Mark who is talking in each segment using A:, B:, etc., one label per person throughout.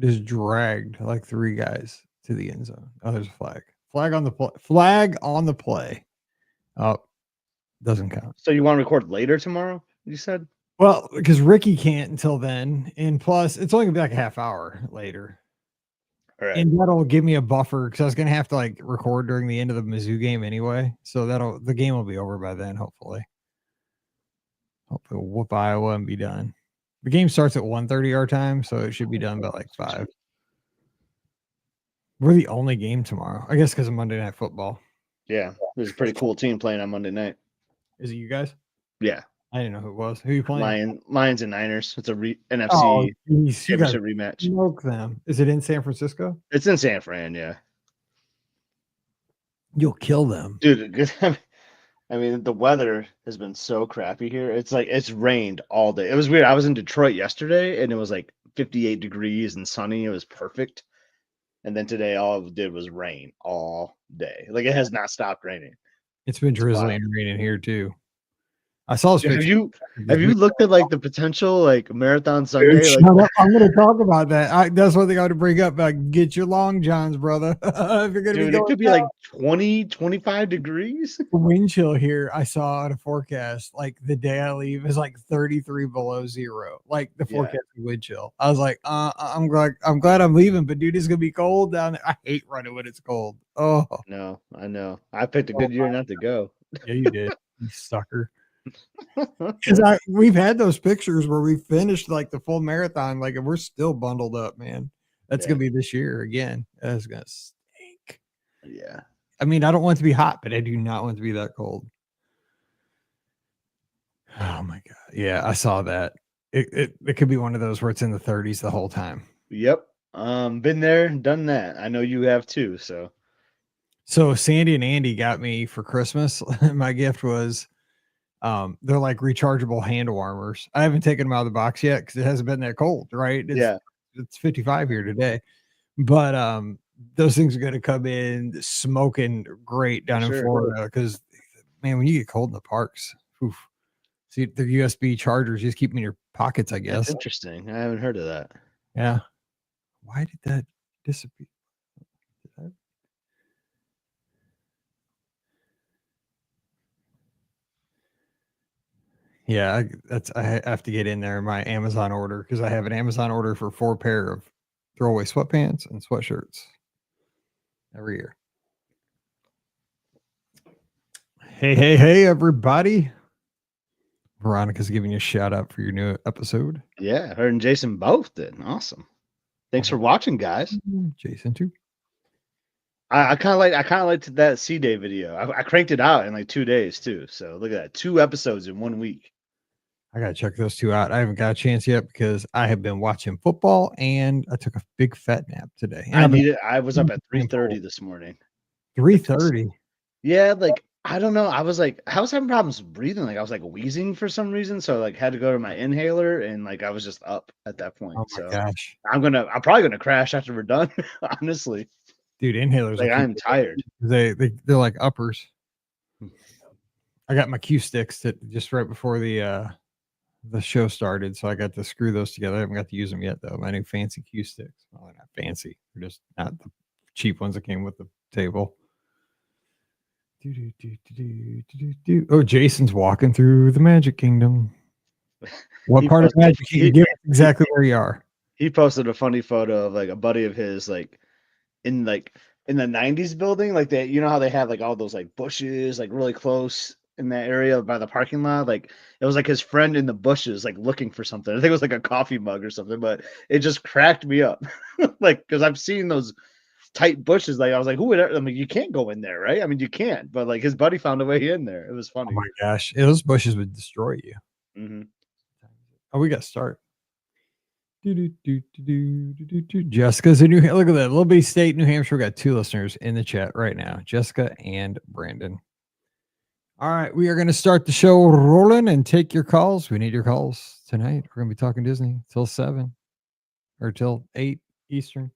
A: just dragged like 3 guys to the end zone. Oh, there's a flag. Flag on the play. Flag on the play. Oh, doesn't count.
B: So you want to record later tomorrow? You said.
A: Well, because Ricky can't until then, and plus it's only gonna be like a half hour later.
B: All right.
A: And that'll give me a buffer because I was gonna have to like record during the end of the Mizzou game anyway. So the game will be over by then, hopefully. Hopefully we'll whoop Iowa and be done. The game starts at 1:30 our time, so it should be done by like 5. We're the only game tomorrow. I guess because of Monday Night Football.
B: Yeah, there's a pretty cool team playing on Monday night.
A: Is it you guys?
B: Yeah,
A: I didn't know who it was. Who you playing?
B: Lions and Niners. It's a
A: Oh,
B: NFC
A: geez, you guys
B: championship rematch.
A: smoke them. Is it in San Francisco?
B: It's in San Fran. Yeah,
A: You'll kill them.
B: dude. I mean, the weather has been so crappy here. It's like it's rained all day. It was weird. I was in Detroit yesterday, and it was like 58 degrees and sunny. It was perfect. And then today, all it did was rain all day. Like it has not stopped raining.
A: It's been drizzling and raining here too. I saw this
B: Have
A: picture.
B: you looked at like the potential like marathon Sunday?
A: Dude,
B: Like,
A: I'm going to talk about that. That's one thing I want to bring up. Like, get your long johns, brother. If you're going to be
B: dude,
A: going
B: it could be
A: down.
B: like 20, 25 degrees.
A: The wind chill here I saw on a forecast like the day I leave is like 33 below zero. Like the
B: Yeah.
A: forecast wind chill. I was like, I'm glad I'm leaving, but dude, it's gonna be cold down there. I hate running when it's cold. Oh
B: No, I know. I picked a good year not to go.
A: yeah, you did, you sucker. Because we've had those pictures where we finished like the full marathon, like and we're still bundled up, man. That's
B: Yeah.
A: gonna be this year again. That's gonna stink.
B: Yeah.
A: I mean, I don't want it to be hot, but I do not want it to be that cold. Oh my god. Yeah, I saw that. It could be one of those where it's in the 30s the whole time.
B: Yep. Been there, done that. I know you have too. So
A: So Sandy and Andy got me for Christmas. My gift was they're like rechargeable hand warmers. I haven't taken them out of the box yet because it hasn't been that cold, right? It's 55 here today. But those things are gonna come in smoking great down in Florida because man, when you get cold in the parks, oof. See, the USB chargers just keep them in your pockets, I
B: that's
A: guess.
B: interesting. I haven't heard of that.
A: Yeah. Why did that disappear? Yeah, I have to get in there in my Amazon order because I have an Amazon order for 4 pair of throwaway sweatpants and sweatshirts every year. Hey, everybody. Veronica's giving you a shout out for your new episode.
B: Yeah, her and Jason both did. Awesome. Thanks for watching, guys.
A: Jason too.
B: I kind of liked that C-Day video. I cranked it out in like 2 days too. So look at that, 2 episodes in 1 week.
A: I gotta check those 2 out. I haven't got a chance yet because I have been watching football and I took a big fat nap today. And
B: I was up at 3:30 this morning.
A: 3:30.
B: Yeah, like I don't know. I was having problems breathing. Like I was like wheezing for some reason. So like had to go to my inhaler and like I was just up at that point.
A: Oh my
B: So
A: gosh.
B: I'm probably gonna crash after we're done, honestly.
A: Dude, inhalers.
B: Like I'm tired.
A: They're like uppers. I got my cue sticks just right before the show started, so I got to screw those together. I haven't got to use them yet though. My new fancy cue sticks. Well, they're not fancy. They're just not the cheap ones that came with the table. Oh, Jason's walking through the Magic Kingdom. What part of Magic Kingdom? Give exactly where you are.
B: He posted a funny photo of like a buddy of his like in the 90s building, like that, you know how they have like all those like bushes like really close in that area by the parking lot. Like it was like his friend in the bushes like looking for something. I think it was like a coffee mug or something, but it just cracked me up. Like because I've seen those tight bushes. Like I was like, who would I mean, you can't go in there, right? I mean, you can't, but like his buddy found a way in there. It was funny.
A: Oh my gosh, those bushes would destroy you.
B: Mm-hmm.
A: Oh, we got to start. Jessica's in New Hampshire. Look at that. Little bitty state, New Hampshire. We got 2 listeners in the chat right now, Jessica and Brandon. All right, we are going to start the show rolling and take your calls. We need your calls tonight. We're going to be talking Disney till 7 or till 8 Eastern,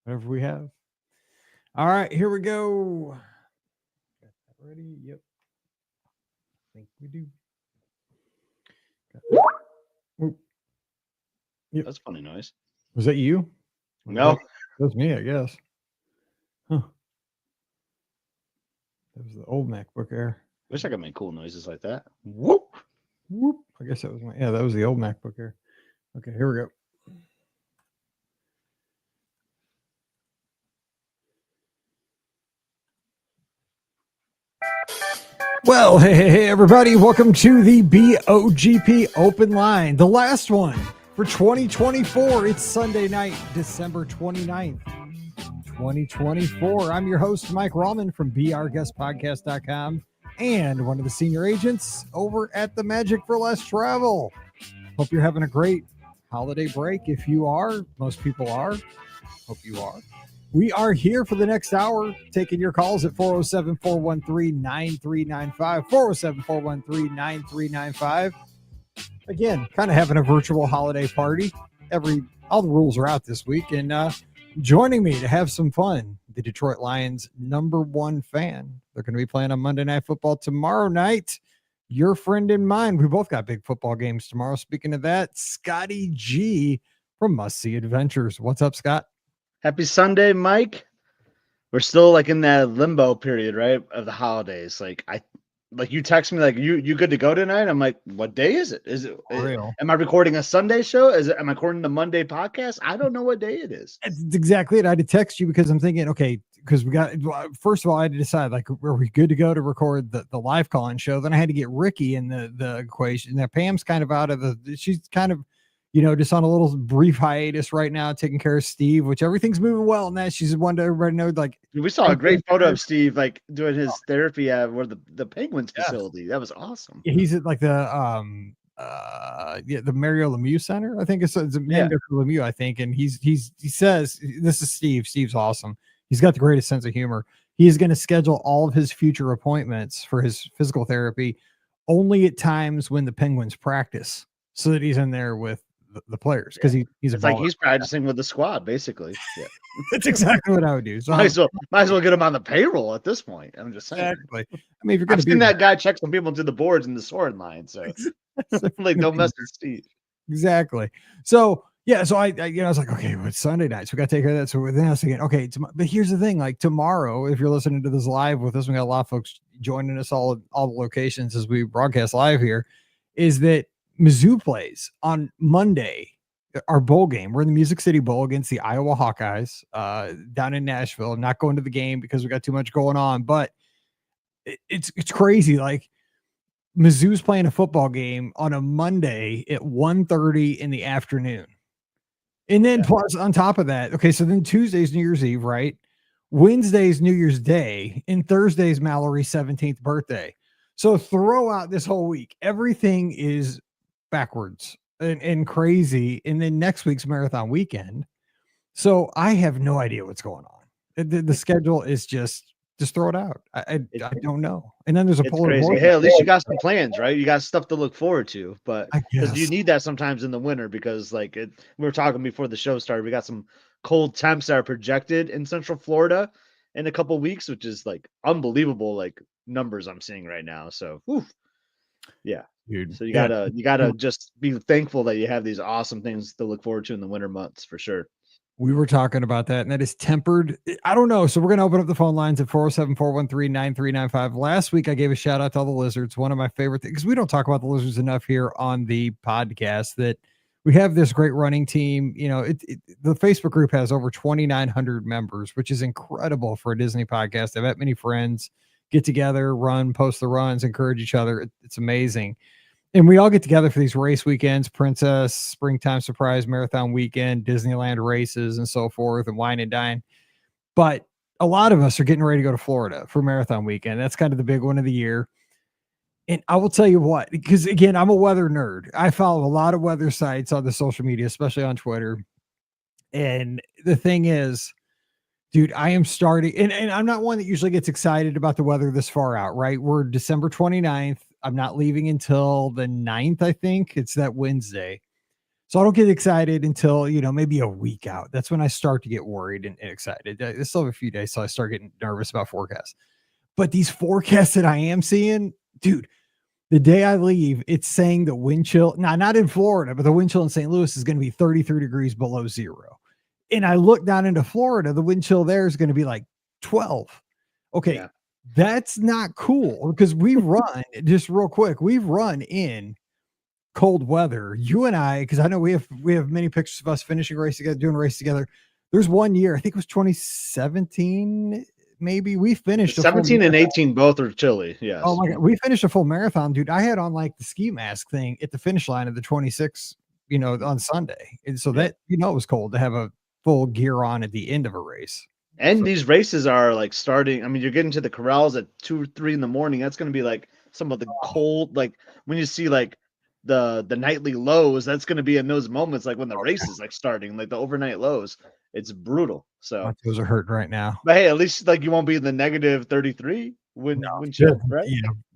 A: whatever we have. All right, here we go. Got that ready? Yep. I think we do.
B: Yep. That's a funny noise.
A: Was that you?
B: No.
A: That was me, I guess. Huh. That was the old MacBook Air.
B: Wish I could make cool noises like that. Whoop.
A: Whoop. I guess that was that was the old MacBook Air. Okay, here we go. Well, hey, everybody. Welcome to the BOGP Open Line, the last one for 2024. It's Sunday night, December 29th, 2024. I'm your host, Mike Rallman from BRGuestPodcast.com and one of the senior agents over at the Magic for Less Travel. Hope you're having a great holiday break. If you are, most people are. Hope you are. We are here for the next hour, taking your calls at 407-413-9395, 407-413-9395. Again, kind of having a virtual holiday party. All the rules are out this week, and joining me to have some fun, the Detroit Lions' #1 fan. They're going to be playing on Monday Night Football tomorrow night. Your friend and mine. We both got big football games tomorrow. Speaking of that, Scotty G from Must See Adventures. What's up, Scott?
B: Happy Sunday, Mike. We're still like in that limbo period, right? Of the holidays. Like you text me like you good to go tonight? I'm like, what day is it? Am I recording a Sunday show? Am I recording the Monday podcast? I don't know what day it is.
A: That's exactly it. I had to text you because I'm thinking, okay, because first of all, I had to decide, like, are we good to go to record the live call-in show? Then I had to get Ricky in the equation. Now Pam's kind of she's kind of, just on a little brief hiatus right now, taking care of Steve, which everything's moving well. And that she's one to everybody know, like,
B: we saw a great photo of Steve, like doing his therapy at where the Penguins facility. That was awesome.
A: He's at like the Mario Lemieux Center. I think it's named after Lemieux, I think. And he says, this is Steve. Steve's awesome. He's got the greatest sense of humor. He is going to schedule all of his future appointments for his physical therapy only at times when the Penguins practice, so that he's in there with the players, because he's
B: like he's practicing with the squad, basically. Yeah.
A: That's exactly what I would do. So
B: might as well get him on the payroll at this point. I'm just saying.
A: Exactly. I mean, if you're going
B: to seen that guy check some people into the boards in the sword line, so like don't mess with Steve.
A: Exactly. So so I was like, okay, well, it's Sunday night, so we got to take care of that. So then I was thinking, okay, but here's the thing: like tomorrow, if you're listening to this live with us, we got a lot of folks joining us all the locations as we broadcast live here. Is that Mizzou plays on Monday, our bowl game. We're in the Music City Bowl against the Iowa Hawkeyes down in Nashville. I'm not going to the game because we got too much going on, but it's crazy. Like, Mizzou's playing a football game on a Monday at 1:30 in the afternoon. And then plus on top of that, okay, so then Tuesday's New Year's Eve, right? Wednesday's New Year's Day, and Thursday's Mallory's 17th birthday. So throw out this whole week. Everything is backwards and crazy. And then next week's marathon weekend. So I have no idea what's going on. The schedule is just throw it out. I don't know. And then there's a polar
B: vortex. Hey, at least you got some plans, right? You got stuff to look forward to. But because you need that sometimes in the winter, because we were talking before the show started, we got some cold temps that are projected in Central Florida in a couple weeks, which is like unbelievable, like numbers I'm seeing right now. So, yeah. Dude, so you gotta just be thankful that you have these awesome things to look forward to in the winter months, for sure.
A: We were talking about that, and that is tempered. I don't know. So we're going to open up the phone lines at 407-413-9395. Last week, I gave a shout out to all the lizards. One of my favorite things, because we don't talk about the lizards enough here on the podcast, that we have this great running team. The Facebook group has over 2,900 members, which is incredible for a Disney podcast. I've had many friends get together, run, post the runs, encourage each other. It's amazing. And we all get together for these race weekends, Princess, Springtime Surprise, Marathon Weekend, Disneyland races, and so forth, and wine and dine. But a lot of us are getting ready to go to Florida for Marathon Weekend. That's kind of the big one of the year. And I will tell you what, because again, I'm a weather nerd. I follow a lot of weather sites on the social media, especially on Twitter. And the thing is, dude, I am starting, and I'm not one that usually gets excited about the weather this far out, right? We're December 29th. I'm not leaving until the 9th, I think. It's that Wednesday. So I don't get excited until, maybe a week out. That's when I start to get worried and excited. I still have a few days, so I start getting nervous about forecasts. But these forecasts that I am seeing, dude, the day I leave, it's saying the wind chill, not in Florida, but the wind chill in St. Louis is going to be 33 degrees below zero. And I look down into Florida, the wind chill there is going to be like 12. Okay.
B: Yeah.
A: That's not cool because we run just real quick. We've run in cold weather. You and I, because I know we have many pictures of us finishing a race together, doing a race together. There's one year, I think it was 2017, maybe we finished a full
B: 17 and
A: marathon.
B: 18 both are chilly. Yes.
A: Oh my God. We finished a full marathon, dude. I had on like the ski mask thing at the finish line of the 26, on Sunday. And so
B: Yeah.
A: that, it was cold to have a full gear on at the end of a race.
B: And
A: So-
B: these races are like starting. I mean, you're getting to the corrals at 2 or 3 in the morning. That's going to be like some of the cold, like when you see like the nightly lows, that's going to be in those moments, like when the race is like starting, like the overnight lows. It's brutal. So,
A: My toes are hurting right now.
B: but hey, at least like you won't be in the negative 33 when chill, right?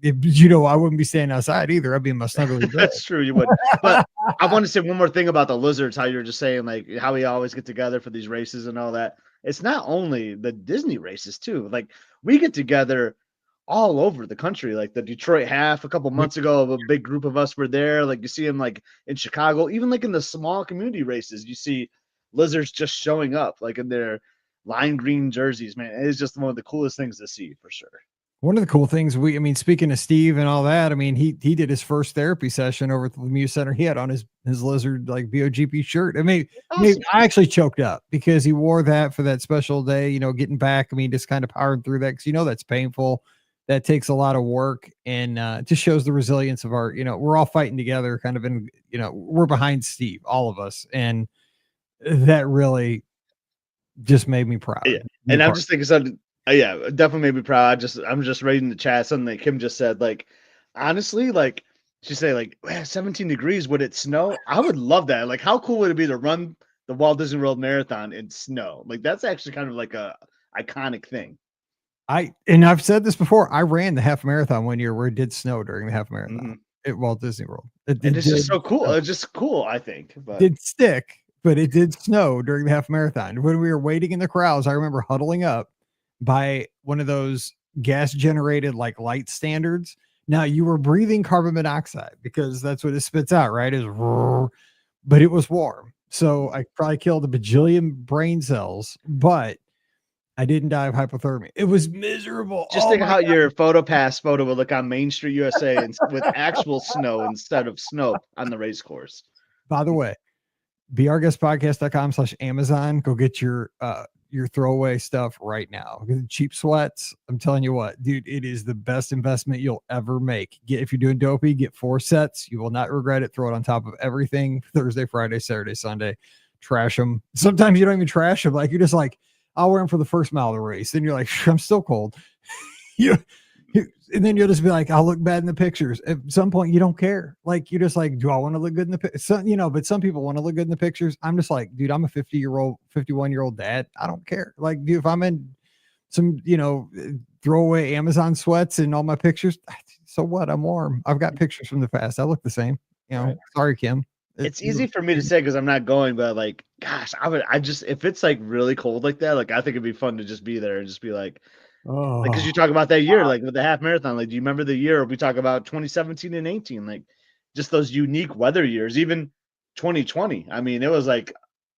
A: I wouldn't be staying outside either. I'd be in my snuggly bed.
B: That's true, you would. But I want to say one more thing about the lizards, how you're just saying like how we always get together for these races and all that. It's not only the Disney races too. Like we get together all over the country. Like the Detroit half a couple months ago, a big group of us were there. Like you see them like in Chicago, even like in the small community races, you see lizards just showing up like in their lime green jerseys, man. It's just one of the coolest things to see for sure.
A: One of the cool things speaking of Steve and all that, he did his first therapy session over at the Lemieux Center. He had on his lizard like BOGP shirt.
B: Awesome.
A: I actually choked up because he wore that for that special day, getting back. Just kind of powering through that because that's painful. That takes a lot of work and just shows the resilience of our, we're all fighting together kind of in, we're behind Steve, all of us. And that really just made me proud.
B: Yeah. And I'm just thinking something. Yeah, it definitely made me proud. I'm just reading the chat. Something that Kim just said. Like, honestly, like she said, like 17 degrees. Would it snow? I would love that. Like, how cool would it be to run the Walt Disney World Marathon in snow? Like, that's actually kind of like a iconic thing.
A: I've said this before. I ran the half marathon one year where it did snow during the half marathon at Walt Disney World.
B: And it's just so cool. It's just cool, I think. But
A: did stick, but it did snow during the half marathon. When we were waiting in the crowds, I remember huddling up by one of those gas generated like light standards. Now you were breathing carbon monoxide because that's what it spits out, right? But it was warm. So I probably killed a bajillion brain cells, but I didn't die of hypothermia. It was miserable.
B: Just think how your PhotoPass photo would look on Main Street, USA, and with actual snow instead of snow on the race course.
A: By the way, beourguestpodcast.com/Amazon. Go get your throwaway stuff right now. Cheap sweats. I'm telling you what, dude, it is the best investment you'll ever make. If you're doing dopey, get 4 sets. You will not regret it. Throw it on top of everything. Thursday, Friday, Saturday, Sunday. Trash them. Sometimes you don't even trash them. Like you're just like, I'll wear them for the first mile of the race. Then you're like, I'm still cold. And then you'll just be like, I'll look bad in the pictures. At some point, you don't care. Like, you're just like, do I want to look good in the pictures? But some people want to look good in the pictures. I'm just like, dude, I'm a 51-year-old dad. I don't care. Like, dude, if I'm in some, throwaway Amazon sweats in all my pictures, so what? I'm warm. I've got pictures from the past. I look the same.
B: Right.
A: Sorry, Kim.
B: It's easy for me to say because I'm not going, but like, gosh, if it's like really cold like that, like I think it'd be fun to just be there and just be like, because you talk about that year, like with the half marathon, like, do you remember the year we talk about 2017 and 18, like just those unique weather years, even 2020. I mean, it was like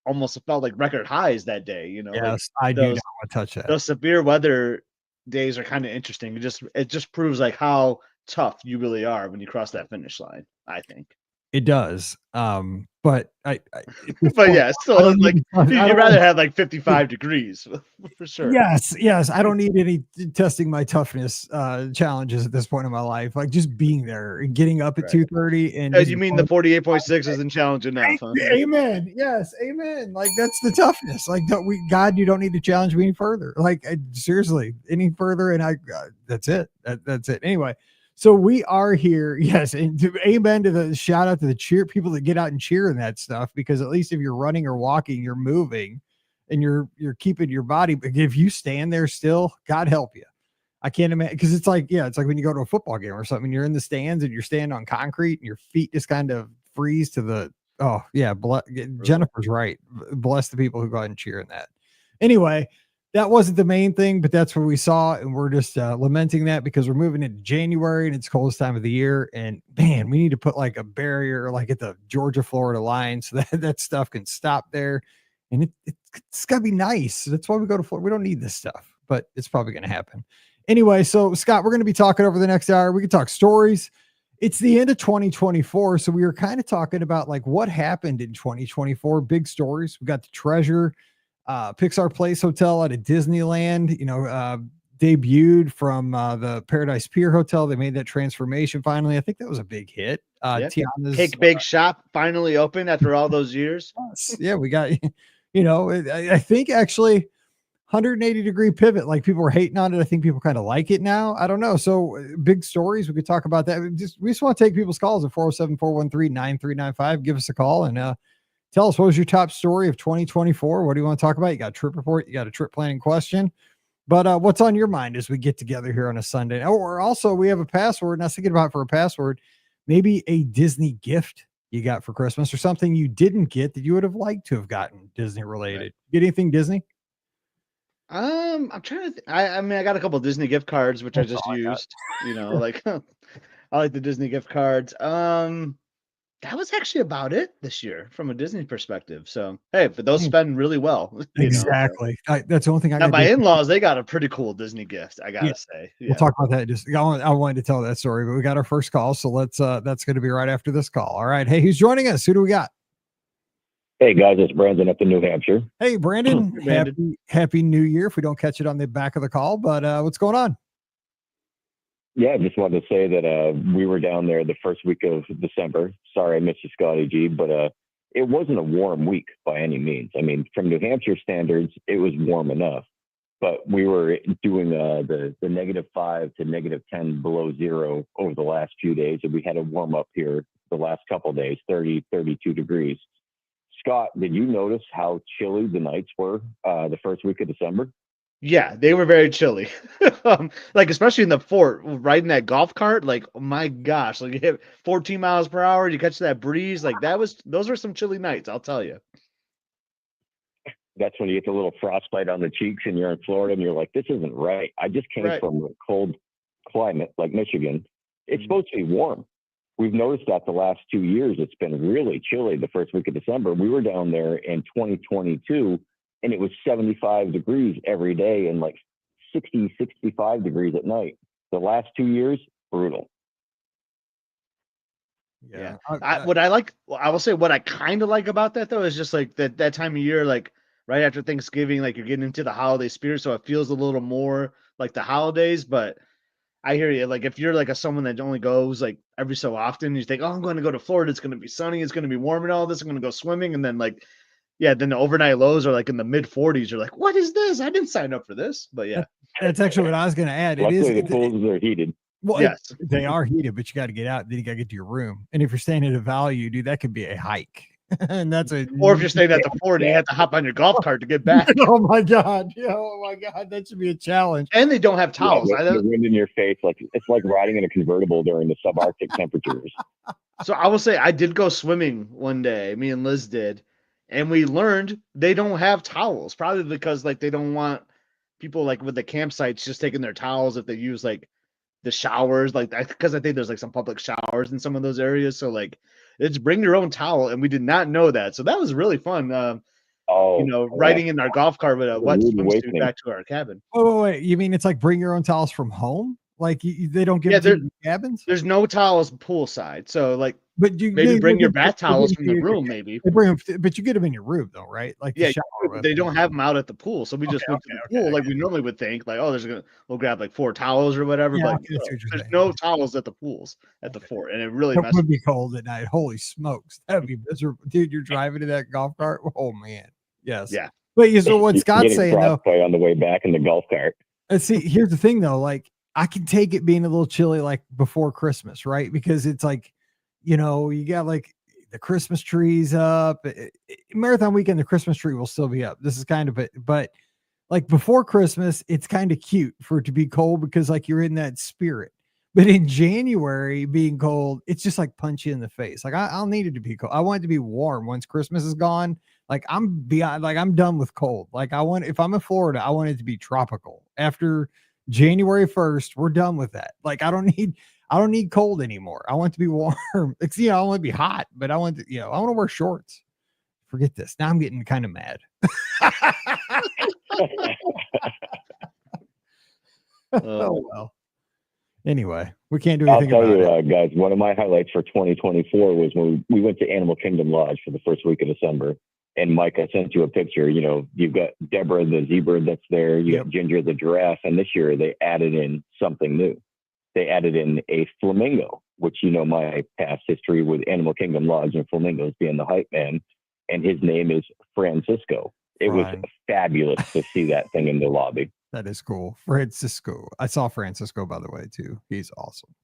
B: almost felt like record highs that day,
A: Yes, I do not want to touch that.
B: Those severe weather days are kind of interesting. It just proves like how tough you really are when you cross that finish line, I think.
A: It does. But
B: but yeah, still like you'd rather have like 55 degrees for sure.
A: Yes. I don't need any testing my toughness challenges at this point in my life. Like just being there and getting up at 2:30 and
B: you mean the 48.6 isn't challenge enough? Huh?
A: Amen. Yes, amen. Like that's the toughness. Like God, you don't need to challenge me any further. Like seriously, any further, and that's it. That's it. Anyway. So we are here, yes, and amen to the shout out to the cheer people that get out and cheer and that stuff, because at least if you're running or walking, you're moving and you're keeping your body. But if you stand there still, God help you. I can't imagine, because it's like when you go to a football game or something, you're in the stands and you're standing on concrete and your feet just kind of freeze to the, Jennifer's right. Bless the people who go out and cheer in that. Anyway, that wasn't the main thing, but that's what we saw. And we're just lamenting that because we're moving into January and it's coldest time of the year. And man, we need to put like a barrier, like at the Georgia, Florida line so that stuff can stop there. And it's it's got to be nice. That's why we go to Florida. We don't need this stuff, but it's probably going to happen. Anyway, so Scott, we're going to be talking over the next hour. We can talk stories. It's the end of 2024. So we were kind of talking about like what happened in 2024, big stories. We got the Treasure, Pixar Place Hotel out of Disneyland, debuted from the Paradise Pier Hotel. They made that transformation finally. I think that was a big hit. Tiana's
B: Cake Bake Shop finally opened after all those years.
A: Yeah, we got, I think actually 180-degree pivot. Like people were hating on it. I think people kind of like it now. I don't know. So big stories. We could talk about that. We just want to take people's calls at 407-413-9395. Give us a call and tell us what was your top story of 2024. What do you want to talk about? You got a trip report. You got a trip planning question. But what's on your mind as we get together here on a Sunday? Or also we have a password. And I was thinking about for a password, maybe a Disney gift you got for Christmas or something you didn't get that you would have liked to have gotten Disney related. Right. Get anything Disney?
B: I'm trying to. I mean, I got a couple of Disney gift cards which I just used. Like I like the Disney gift cards. That was actually about it this year from a Disney perspective. So hey, but those spend really well.
A: Exactly. That's the only thing I
B: got.
A: Now
B: my in-laws, they got a pretty cool Disney gift. I gotta say. Yeah.
A: We'll talk about that. I wanted to tell that story, but we got our first call, so that's going to be right after this call. All right. Hey, who's joining us? Who do we got?
C: Hey guys, it's Brandon up in New Hampshire.
A: Hey Brandon, happy New Year. If we don't catch it on the back of the call, but what's going on?
C: Yeah, I just wanted to say that we were down there the first week of December. Sorry I missed you, Scotty G, but it wasn't a warm week by any means. I mean, from New Hampshire standards, it was warm enough, but we were doing the -5 to -10 below zero over the last few days, and we had a warm up here the last couple of days, 30, 32 degrees. Scott, did you notice how chilly the nights were the first week of December?
B: Yeah, they were very chilly. Like especially in the fort, riding that golf cart. Like, oh my gosh, like you hit 14 miles per hour, you catch that breeze. Like those were some chilly nights, I'll tell you.
C: That's when you get the little frostbite on the cheeks and you're in Florida and you're like, this isn't right. I just came from a cold climate like Michigan. It's supposed to be warm. We've noticed that the last 2 years, it's been really chilly the first week of December. We were down there in 2022 and it was 75 degrees every day and like 60, 65 degrees at night. The last 2 years, brutal.
B: Yeah. I will say what I kind of like about that though, is just like that time of year, like right after Thanksgiving, like you're getting into the holiday spirit. So it feels a little more like the holidays, but I hear you. Like if you're like someone that only goes like every so often, you think, oh, I'm going to go to Florida. It's going to be sunny. It's going to be warm and all this. I'm going to go swimming. And then like, yeah, then the overnight lows are like in the mid 40s. You're like, what is this? I didn't sign up for this. But yeah,
A: that's actually what I was going to add.
C: Luckily, the pools are heated.
A: Well, yes, they are heated, but you got to get out. Then you got to get to your room. And if you're staying at a value, dude, that could be a hike. And that's
B: or if you're staying at the fort and you have to hop on your golf cart to get back.
A: Oh my god! Yeah, oh my god, that should be a challenge.
B: And they don't have towels.
C: Yeah, the wind in your face, like it's like riding in a convertible during the subarctic temperatures.
B: So I will say I did go swimming one day. Me and Liz did, and we learned they don't have towels. Probably because like they don't want people like with the campsites just taking their towels if they use like the showers, like because I think there's like some public showers in some of those areas. So like it's bring your own towel, and we did not know that. So that was really fun. Riding in our golf cart with a wet swimsuit back to our cabin.
A: Oh wait, you mean it's like bring your own towels from home? Like they don't give them to cabins?
B: There's no towels poolside, so like.
A: But you
B: maybe bring your bath towels from the room, maybe.
A: They bring them, but you get them in your room though, right? Like
B: yeah, they don't have them out at the pool, so we just went to the pool like we normally would think. Like, oh, we'll grab like 4 towels or whatever.
A: Yeah,
B: but there's no towels at the pools at the fort, and it really
A: would be cold at night. Holy smokes, that'd be miserable, dude. You're driving to that golf cart. Oh man, yes,
B: yeah.
A: But so what Scott's saying though,
C: on the way back in the golf cart.
A: Let's see. Here's the thing though, like I can take it being a little chilly like before Christmas, right? Because it's like. You got like the Christmas trees up. Marathon weekend, the Christmas tree will still be up. This is kind of it, but like before Christmas, it's kind of cute for it to be cold because like you're in that spirit. But in January, being cold, it's just like punch you in the face. Like I'll need it to be cold. I want it to be warm once Christmas is gone. Like I'm done with cold. Like if I'm in Florida, I want it to be tropical. After January 1st, we're done with that. Like I don't need cold anymore. I want it to be warm. I want to be hot, but I want to wear shorts Forget this. Now I'm getting kind of mad. Oh well. Anyway, we can't do
C: I'll
A: anything
C: tell
A: about it.
C: you, guys, one of my highlights for 2024 was when we went to Animal Kingdom Lodge for the first week of December. And Mike, I sent you a picture. You know, you've got Deborah, the zebra that's there. You
A: Yep.
C: got Ginger, the giraffe. And this year they added in something new. They added in a flamingo, which, you know, my past history with Animal Kingdom Lodge and flamingos being the hype man. And his name is Francisco. It was
A: Fine.
C: fabulous to see that thing in the lobby.
A: That is cool. Francisco. I saw Francisco, by the way, too. He's awesome.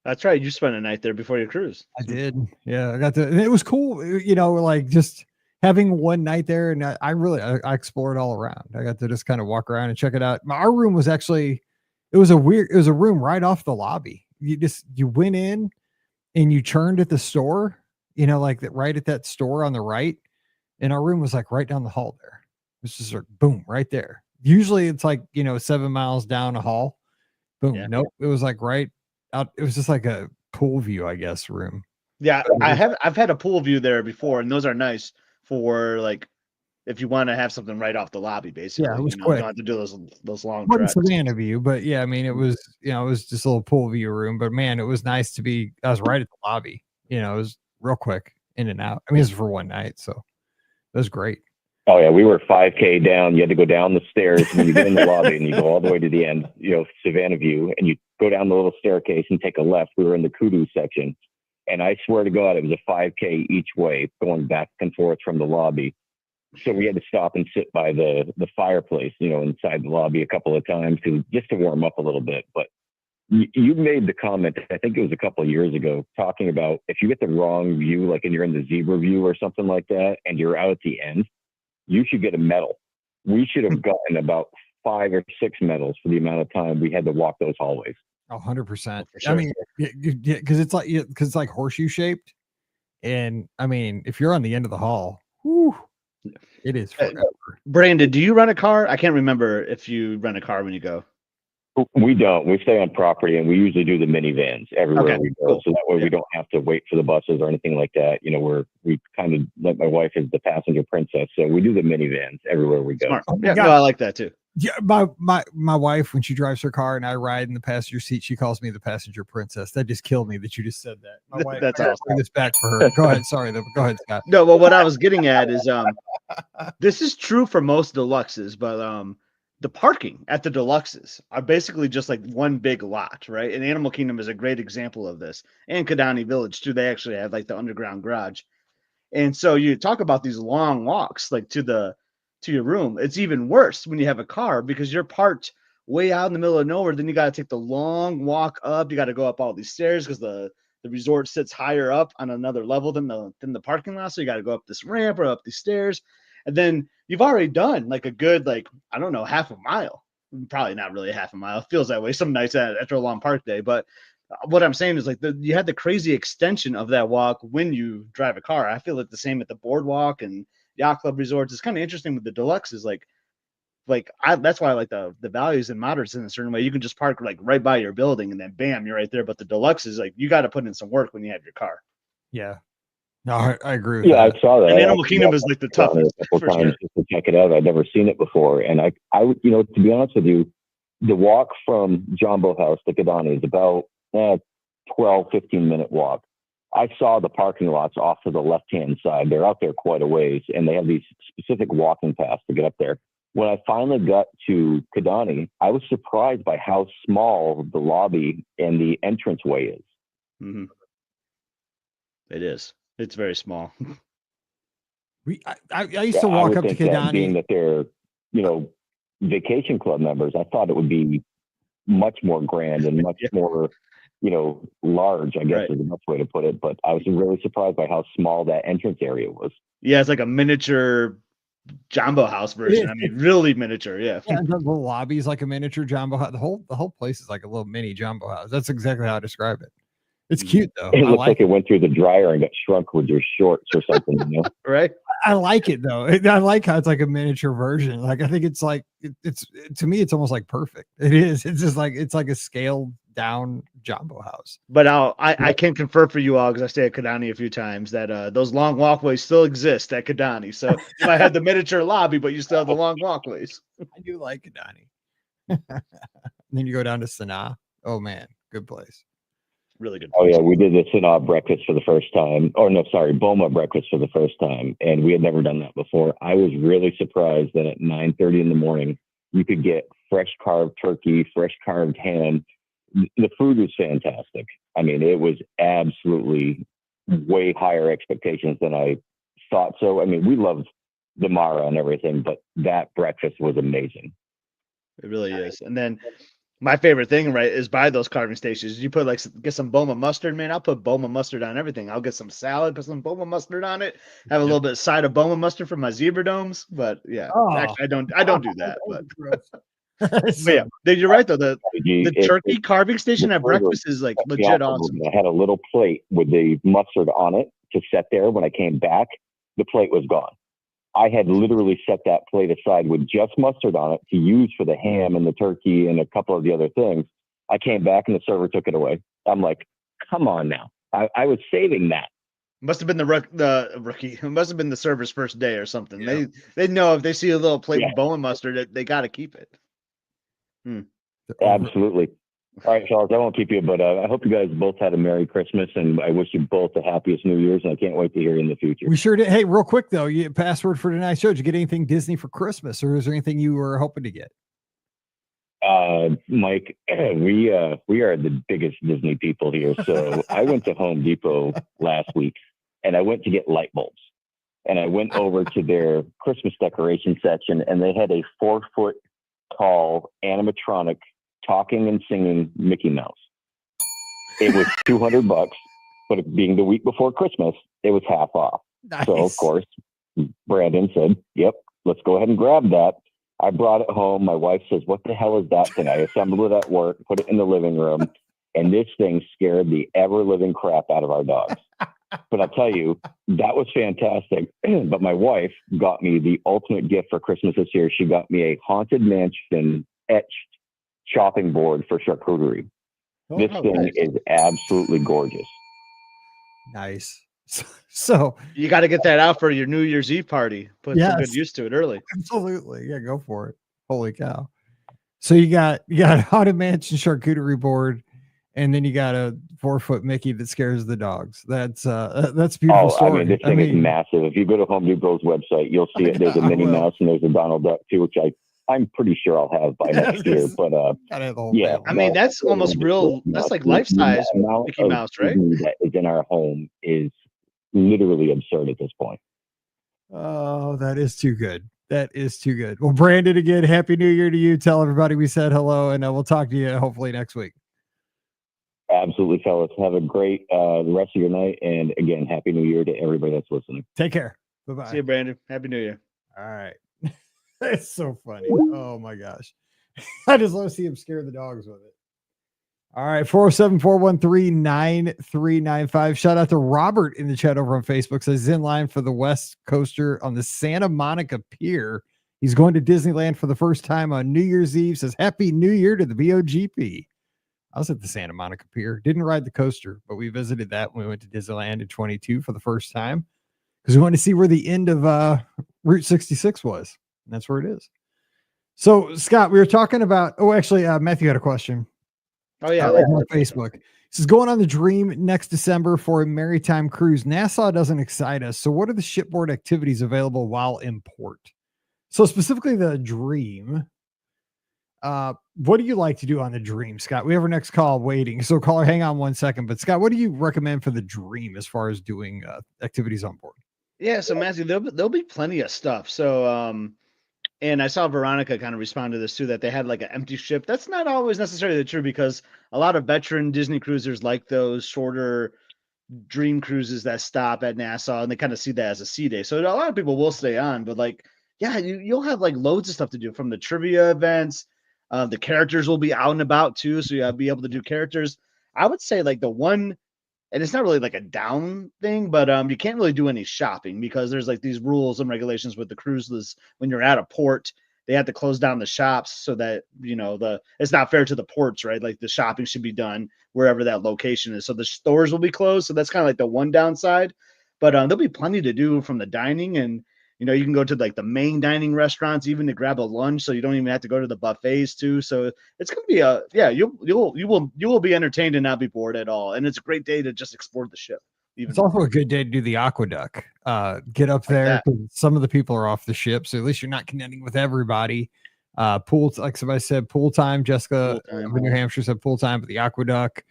B: That's right. You spent a night there before your cruise.
A: I did. Yeah, I got to, and it was cool. You know, like just having one night there, and I explored all around. I got to just kind of walk around and check it out. Our room was actually, it was a room right off the lobby. You went in and you turned at the store, you know, like that right at that store on the right, and our room was like right down the hall there. It was just like boom, right there. Usually it's like, you know, 7 miles down a hall. Boom.
B: Yeah.
A: Nope. It was like right out. It was just like a pool view, I guess, room.
B: Yeah, I've had a pool view there before, and those are nice for like if you want to have something right off the lobby, basically.
A: it was
B: you know,
A: quick.
B: you don't have to do those long
A: Wasn't
B: treks.
A: Savannah view, but yeah, I mean, it was, you know, it was just a little pool view room, but man, it was nice to be, I was right at the lobby, you know, it was real quick in and out. I mean, it was for one night, so it was great.
C: Oh yeah, we were 5K down. You had to go down the stairs when you get in the lobby, and you go all the way to the end, you know, Savannah View, and you go down the little staircase and take a left. We were in the kudu section, and I swear to God, it was a 5K each way going back and forth from the lobby. So we had to stop and sit by the fireplace, you know, inside the lobby a couple of times just to warm up a little bit. But you made the comment, I think it was a couple of years ago, talking about if you get the wrong view, like and you're in the zebra view or something like that, and you're out at the end, you should get a medal. We should have gotten about 5 or 6 medals for the amount of time we had to walk those hallways.
A: 100%.
B: For sure.
A: I mean, because it's like horseshoe shaped, and I mean, if you're on the end of the hall, whew, it is forever.
B: Brandon, do you rent a car? I can't remember if you rent a car when you go.
C: We don't. We stay on property, and we usually do the minivans everywhere we go.
B: Cool.
C: So that way we don't have to wait for the buses or anything like that. You know, we kind of let my wife as the passenger princess, so we do the minivans everywhere we go.
B: Smart.
A: Oh my
B: Yeah,
A: God.
B: no, I like that too.
A: Yeah, my wife, when she drives her car and I ride in the passenger seat, she calls me the passenger princess. That just killed me that you just said that. My wife,
B: That's
A: I gotta
B: awesome.
A: bring this back for her. Go ahead. Sorry, though. Go ahead, Scott.
B: No, well, what I was getting at is this is true for most deluxes, but the parking at the deluxes are basically just like one big lot, right? And Animal Kingdom is a great example of this. And Kidani Village too. They actually have like the underground garage. And so you talk about these long walks like to your room. It's even worse when you have a car because you're parked way out in the middle of nowhere. Then you got to take the long walk up. You got to go up all these stairs because the resort sits higher up on another level than the parking lot. So you got to go up this ramp or up these stairs. And then you've already done like a good, like, I don't know, half a mile. Probably not really half a mile. It feels that way some nights after a long park day. But what I'm saying is like you had the crazy extension of that walk when you drive a car. I feel like the same at the boardwalk and yacht club resorts. It's kind of interesting with the deluxes. That's why I like the values and moderates in a certain way. You can just park like right by your building and then bam, you're right there. But the deluxe is like you got to put in some work when you have your car.
A: Yeah. No, I agree with that.
C: I saw that.
B: And Animal Kingdom is like the toughest
C: A couple
B: for
C: times
B: sure.
C: just to check it out. I'd never seen it before, and I, you know, to be honest with you, the walk from Jumbo House to Kidani is about 12, 15-minute walk. I saw the parking lots off to the left-hand side. They're out there quite a ways, and they have these specific walking paths to get up there. When I finally got to Kidani, I was surprised by how small the lobby and the entranceway is.
B: Mm-hmm. It is. It's very small.
A: I used to walk up to Kidani.
C: Being that they're, you know, vacation club members, I thought it would be much more grand and much more, you know, large, I guess is the best way to put it. But I was really surprised by how small that entrance area was.
B: Yeah, it's like a miniature Jumbo House version. I mean, really miniature. Yeah.
A: The lobby is like a miniature Jumbo House. The whole place is like a little mini Jumbo House. That's exactly how I describe it. It's cute though.
C: It looks like it went through the dryer and got shrunk with your shorts or something, you know?
B: Right.
A: I like it though. I like how it's like a miniature version. Like I think it's like it's to me, it's almost like perfect. It is. It's just like it's like a scaled down Jumbo House.
B: But I can confirm for you all because I stayed at Kidani a few times that those long walkways still exist at Kidani. So you might have the miniature lobby, but you still have the long walkways.
A: I do like Kidani. Then you go down to Sanaa. Oh man, good place.
B: Really good.
C: Oh
B: place.
C: yeah, we did the Sanaa breakfast for the first time. Or no, sorry, Boma breakfast for the first time, and we had never done that before. I was really surprised that at 9:30 in the morning you could get fresh carved turkey, fresh carved ham. The food was fantastic. I mean, it was absolutely way higher expectations than I thought. So, I mean, we loved the Mara and everything, but that breakfast was amazing.
B: It really is. And then my favorite thing, right, is by those carving stations. You put get some Boma mustard, man. I'll put Boma mustard on everything. I'll get some salad, put some Boma mustard on it. Have a little bit side of Boma mustard for my zebra domes. But yeah, actually, I don't do that. But, yeah, you're right though. The turkey carving station at breakfast is like legit awesome.
C: I had a little plate with the mustard on it to set there. When I came back, the plate was gone. I had literally set that plate aside with just mustard on it to use for the ham and the turkey and a couple of the other things. I came back and the server took it away. I'm like, come on now. I was saving that.
B: Must have been the rookie. It must have been the server's first day or something. Yeah. They know if they see a little plate with Boma mustard, they got to keep it.
C: Absolutely. All right, Charles, I won't keep you, but I hope you guys both had a Merry Christmas, and I wish you both the happiest New Year's, and I can't wait to hear you in the future.
A: We sure did. Hey, real quick, though, password for tonight's show. Did you get anything Disney for Christmas, or is there anything you were hoping to get?
C: Mike, we are the biggest Disney people here, so I went to Home Depot last week, and I went to get light bulbs. And I went over to their Christmas decoration section, and they had a 4-foot-tall animatronic talking and singing Mickey Mouse. It was $200, but it being the week before Christmas, it was half off. Nice. So of course, Brandon said, "Yep, let's go ahead and grab that." I brought it home. My wife says, "What the hell is that thing?" I assembled it at work, put it in the living room, and this thing scared the ever-living crap out of our dogs. But I'll tell you, that was fantastic. But my wife got me the ultimate gift for Christmas this year. She got me a Haunted Mansion etched chopping board for charcuterie. This thing is absolutely gorgeous.
A: Nice. So
B: you got to get that out for your New Year's Eve party. Put some good use to it early.
A: Absolutely. Yeah, go for it. Holy cow. So you got a Haunted Mansion charcuterie board, and then you got a 4-foot Mickey that scares the dogs. That's a beautiful story.
C: I mean, this thing is massive. If you go to Home Depot's website, you'll see it. There's a Minnie Mouse and there's a Donald Duck too, which I'm pretty sure I'll have by next year. But yeah,
B: I mean, that's almost real. That's like life size Mickey Mouse, right?
C: That is in our home is literally absurd at this point.
A: Oh, that is too good. That is too good. Well, Brandon, again, Happy New Year to you. Tell everybody we said hello, and we'll talk to you hopefully next week.
C: Absolutely, fellas. Have a great the rest of your night, and again, Happy New Year to everybody that's listening.
A: Take care. Bye-bye.
B: See you, Brandon. Happy New Year.
A: All right. It's so funny. Oh my gosh. I just want to see him scare the dogs with it. All right. 407-413-9395. Shout out to Robert in the chat over on Facebook. Says he's in line for the West Coaster on the Santa Monica Pier. He's going to Disneyland for the first time on New Year's Eve. Says Happy New Year to the BOGP. I was at the Santa Monica Pier. Didn't ride the coaster, but we visited that when we went to Disneyland in 22 for the first time because we wanted to see where the end of Route 66 was. And that's where it is. So, Scott, we were talking about, Matthew had a question.
B: Oh, yeah.
A: On Facebook. This is going on the Dream next December for a maritime cruise. Nassau doesn't excite us. So what are the shipboard activities available while in port? So specifically the Dream, what do you like to do on the Dream, Scott? We have our next call waiting. So caller, hang on 1 second. But Scott, what do you recommend for the Dream as far as doing activities on board?
B: Yeah, so Matthew, there'll be plenty of stuff. So, and I saw Veronica kind of respond to this too, that they had like an empty ship. That's not always necessarily true because a lot of veteran Disney cruisers like those shorter Dream cruises that stop at Nassau, and they kind of see that as a sea day. So a lot of people will stay on, but like, yeah, you'll have like loads of stuff to do from the trivia events. The characters will be out and about too, so you'll be able to do characters. I would say like the one, and it's not really like a down thing, but you can't really do any shopping because there's like these rules and regulations with the cruises when you're at a port. they had to close down the shops so that, it's not fair to the ports, right? Like the shopping should be done wherever that location is. So the stores will be closed. So that's kind of like the one downside, but there'll be plenty to do from the dining, and you can go to like the main dining restaurants even to grab a lunch, so you don't even have to go to the buffets too. So it's going to be you will be entertained and not be bored at all. And it's a great day to just explore the ship.
A: It's also a good day to do the aqueduct. Get up there. Some of the people are off the ship, so at least you're not connecting with everybody. Pool, like somebody said, pool time. Jessica of New Hampshire said pool time, but the aqueduct,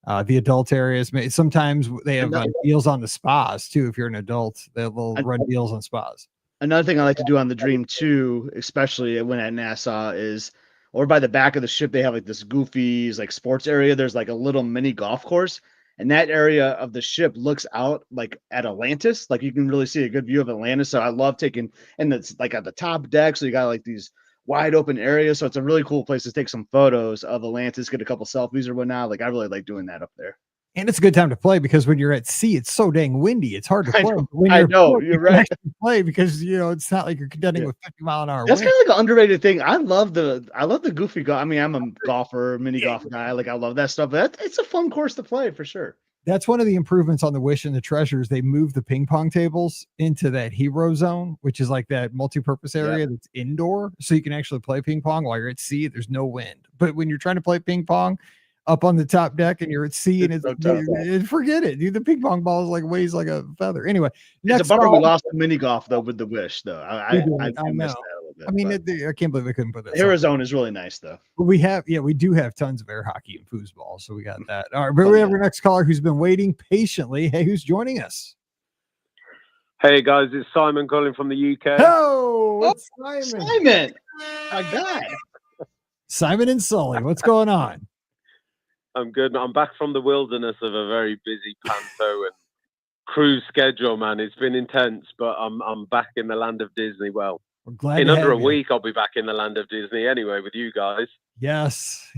A: the adult areas. Sometimes they have deals on the spas too. If you're an adult, they'll run deals on spas.
B: Another thing I like to do on the Dream too, especially when at Nassau, is or by the back of the ship, they have like this Goofy's like sports area. There's like a little mini golf course. And that area of the ship looks out like at Atlantis. Like you can really see a good view of Atlantis. So I love taking, and it's like at the top deck. So you got like these wide open areas. So it's a really cool place to take some photos of Atlantis, get a couple selfies or whatnot. Like I really like doing that up there.
A: And it's a good time to play because when you're at sea, it's so dang windy. It's hard to play.
B: I know you're right.
A: Play because it's not like you're contending with 50-mile-an-hour.
B: That's kind of like an underrated thing. I love the goofy golf. I mean, I'm a golfer, mini golf guy. Like I love that stuff. But it's a fun course to play for sure.
A: That's one of the improvements on the Wish and the Treasures. They moved the ping pong tables into that hero zone, which is like that multi-purpose area that's indoor, so you can actually play ping pong while you're at sea. There's no wind, but when you're trying to play ping pong up on the top deck and you're at sea, and it's forget it, dude. The ping pong ball is like weighs like a feather. Anyway,
B: it's a bummer we lost the mini golf though with the Wish though. I
A: know.
B: missed that a little bit.
A: I mean, I can't believe they couldn't put that.
B: Arizona is really nice though.
A: But we do have tons of air hockey and foosball, so we got that. All right, but we have our next caller who's been waiting patiently. Hey, who's joining us?
D: Hey guys, it's Simon calling from the UK.
A: Oh, it's Simon.
B: Simon, my God.
A: Simon and Sully, what's going on?
D: I'm good. I'm back from the wilderness of a very busy panto and cruise schedule, man. It's been intense, but I'm back in the land of Disney. Well, in under a week, I'll be back in the land of Disney anyway with you guys.
A: Yes,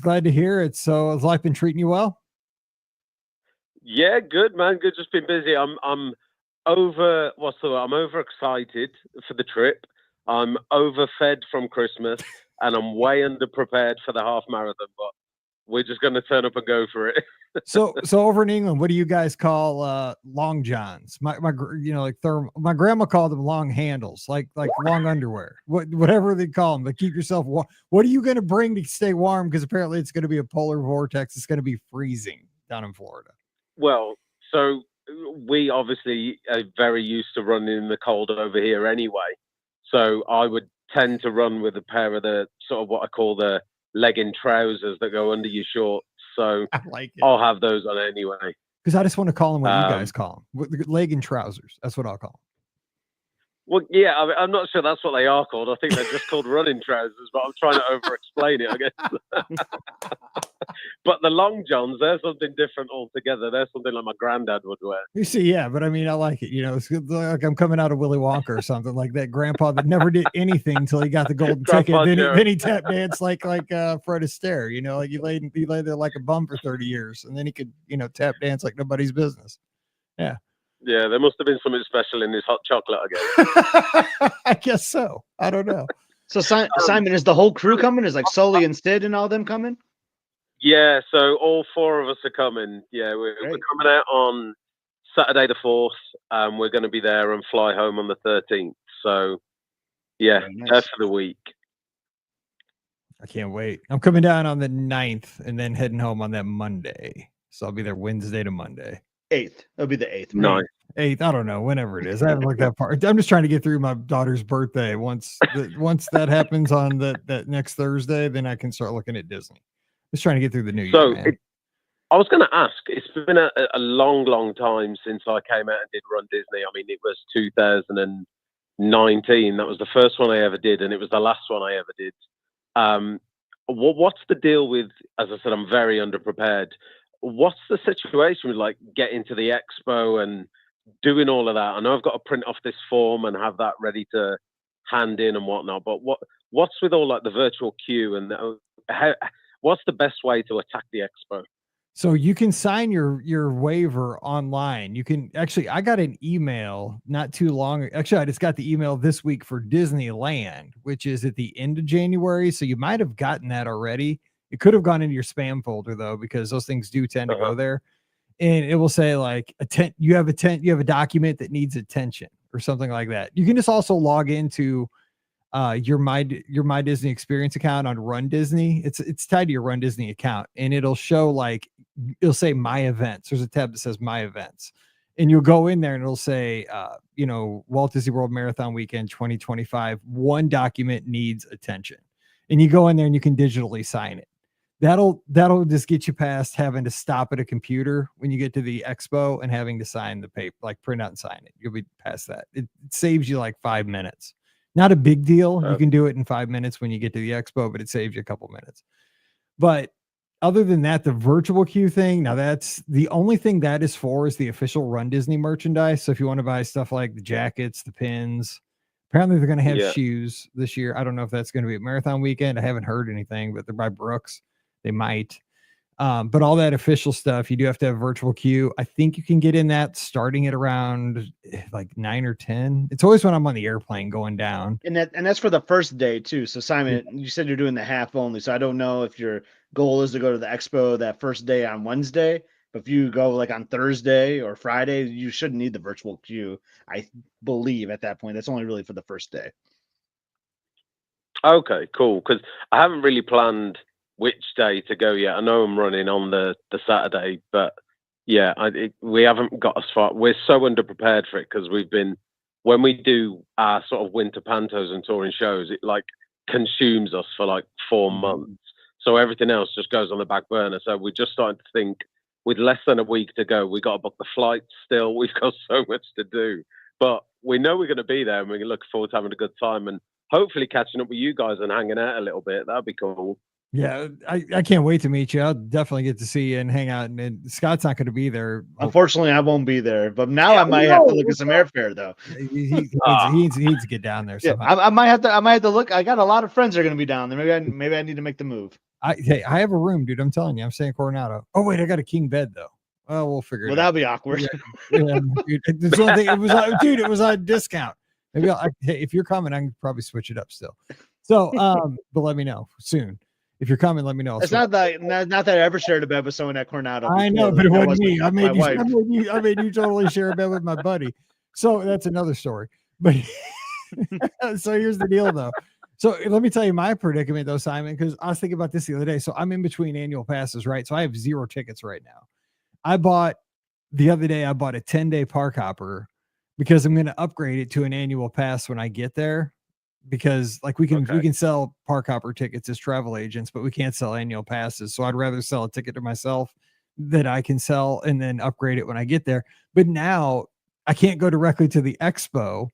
A: glad to hear it. So has life been treating you well?
D: Yeah, good, man. Good. Just been busy. I'm overexcited for the trip. I'm overfed from Christmas, and I'm way underprepared for the half marathon, but we're just going to turn up and go for it.
A: so over in England, what do you guys call long johns? My grandma called them long handles, like long underwear, whatever they call them, to keep yourself warm. What are you going to bring to stay warm? Because apparently it's going to be a polar vortex. It's going to be freezing down in Florida.
D: Well, so we obviously are very used to running in the cold over here anyway. So I would tend to run with a pair of the sort of what I call the legging trousers that go under your shorts. So I'll have those on anyway.
A: Because I just want to call them what you guys call them. Legging trousers. That's what I'll call them.
D: Well, yeah, I'm not sure that's what they are called. I think they're just called running trousers, but I'm trying to over-explain it, I guess. But the long johns, they're something different altogether. They're something like my granddad would wear.
A: You see, yeah, but I mean, I like it. It's like I'm coming out of Willy Wonka or something like that. Grandpa that never did anything until he got the golden ticket. Then he tap danced like Fred Astaire. Like he lay there like a bum for 30 years, and then he could tap dance like nobody's business. Yeah.
D: Yeah, there must have been something special in his hot chocolate, I guess.
A: I guess so. I don't know.
B: So Simon, is the whole crew coming? Is like Sully and Sid and all them coming?
D: Yeah, so all four of us are coming. Yeah, we're coming out on Saturday the 4th. We're going to be there and fly home on the 13th. So, yeah, there for the week.
A: I can't wait. I'm coming down on the 9th and then heading home on that Monday. So I'll be there Wednesday to Monday.
B: 8th. It'll be the 8th.
D: 9th.
A: 8th. I don't know. Whenever it is. I haven't looked that far. I'm just trying to get through my daughter's birthday. Once that happens on that next Thursday, then I can start looking at Disney. Just trying to get through the new year. Man.
D: I was going to ask, it's been a long, long time since I came out and did Run Disney. I mean, it was 2019. That was the first one I ever did, and it was the last one I ever did. What's the deal with, as I said, I'm very underprepared. What's the situation with like getting to the expo and doing all of that? I know I've got to print off this form and have that ready to hand in and whatnot, but what's with all like the virtual queue and what's the best way to attack the expo?
A: So you can sign your waiver online. You can actually, I got an email not too long. Actually, I just got the email this week for Disneyland, which is at the end of January. So you might have gotten that already. It could have gone into your spam folder though, because those things do tend to go there. And it will say like you have a document that needs attention or something like that. You can just also log into your my Disney Experience account on Run Disney. It's tied to your Run Disney account, and it'll show like it'll say My Events. There's a tab that says My Events, and you'll go in there and it'll say Walt Disney World Marathon Weekend 2025. One document needs attention, and you go in there and you can digitally sign it. That'll just get you past having to stop at a computer when you get to the expo and having to sign the paper, like print out and sign it. You'll be past that. It saves you like 5 minutes. Not a big deal. You can do it in 5 minutes when you get to the expo, but it saves you a couple minutes. But other than that, the virtual queue thing, now that's the only thing that is for is the official Run Disney merchandise. So if you want to buy stuff like the jackets, the pins, apparently they're going to have shoes this year. I don't know if that's going to be at Marathon Weekend. I haven't heard anything, but they're by Brooks. They might. But all that official stuff, you do have to have virtual queue. I think you can get in that starting at around like 9 or 10. It's always when I'm on the airplane going down.
B: And that's for the first day too. So Simon, you said you're doing the half only. So I don't know if your goal is to go to the expo that first day on Wednesday. But if you go like on Thursday or Friday, you shouldn't need the virtual queue. I believe at that point, that's only really for the first day.
D: Okay, cool. Because I haven't really planned which day to go yet. I know I'm running on the Saturday, but yeah, we haven't got as far. We're so underprepared for it because when we do our sort of winter pantos and touring shows, it like consumes us for like 4 months. So everything else just goes on the back burner. So we're just starting to think with less than a week to go, we got to book the flights still. We've got so much to do, but we know we're going to be there and we're looking forward to having a good time and hopefully catching up with you guys and hanging out a little bit. That'd be cool.
A: Yeah, I can't wait to meet you. I'll definitely get to see you and hang out. And Scott's not going to be there.
B: Unfortunately, I won't be there. But now I might have to look at some airfare though.
A: He needs to get down there.
B: Yeah, I might have to look. I got a lot of friends that are going to be down there. Maybe I need to make the move.
A: I have a room, dude. I'm telling you, I'm staying Coronado. Oh wait, I got a king bed though. Well, we'll figure it out.
B: Well, that'll be awkward.
A: Yeah, dude, it's the only thing. It was on discount. Maybe if you're coming, I can probably switch it up still. So, but let me know soon. If you're coming, let me know.
B: It's not that I ever shared a bed with someone at Coronado.
A: I know, but it wasn't me. I made you totally share a bed with my buddy. So that's another story. But so here's the deal, though. So let me tell you my predicament, though, Simon, because I was thinking about this the other day. So I'm in between annual passes, right? So I have 0 tickets right now. The other day, I bought a 10-day park hopper because I'm going to upgrade it to an annual pass when I get there. Because like we can sell park hopper tickets as travel agents, but we can't sell annual passes. So I'd rather sell a ticket to myself that I can sell and then upgrade it when I get there. But now I can't go directly to the expo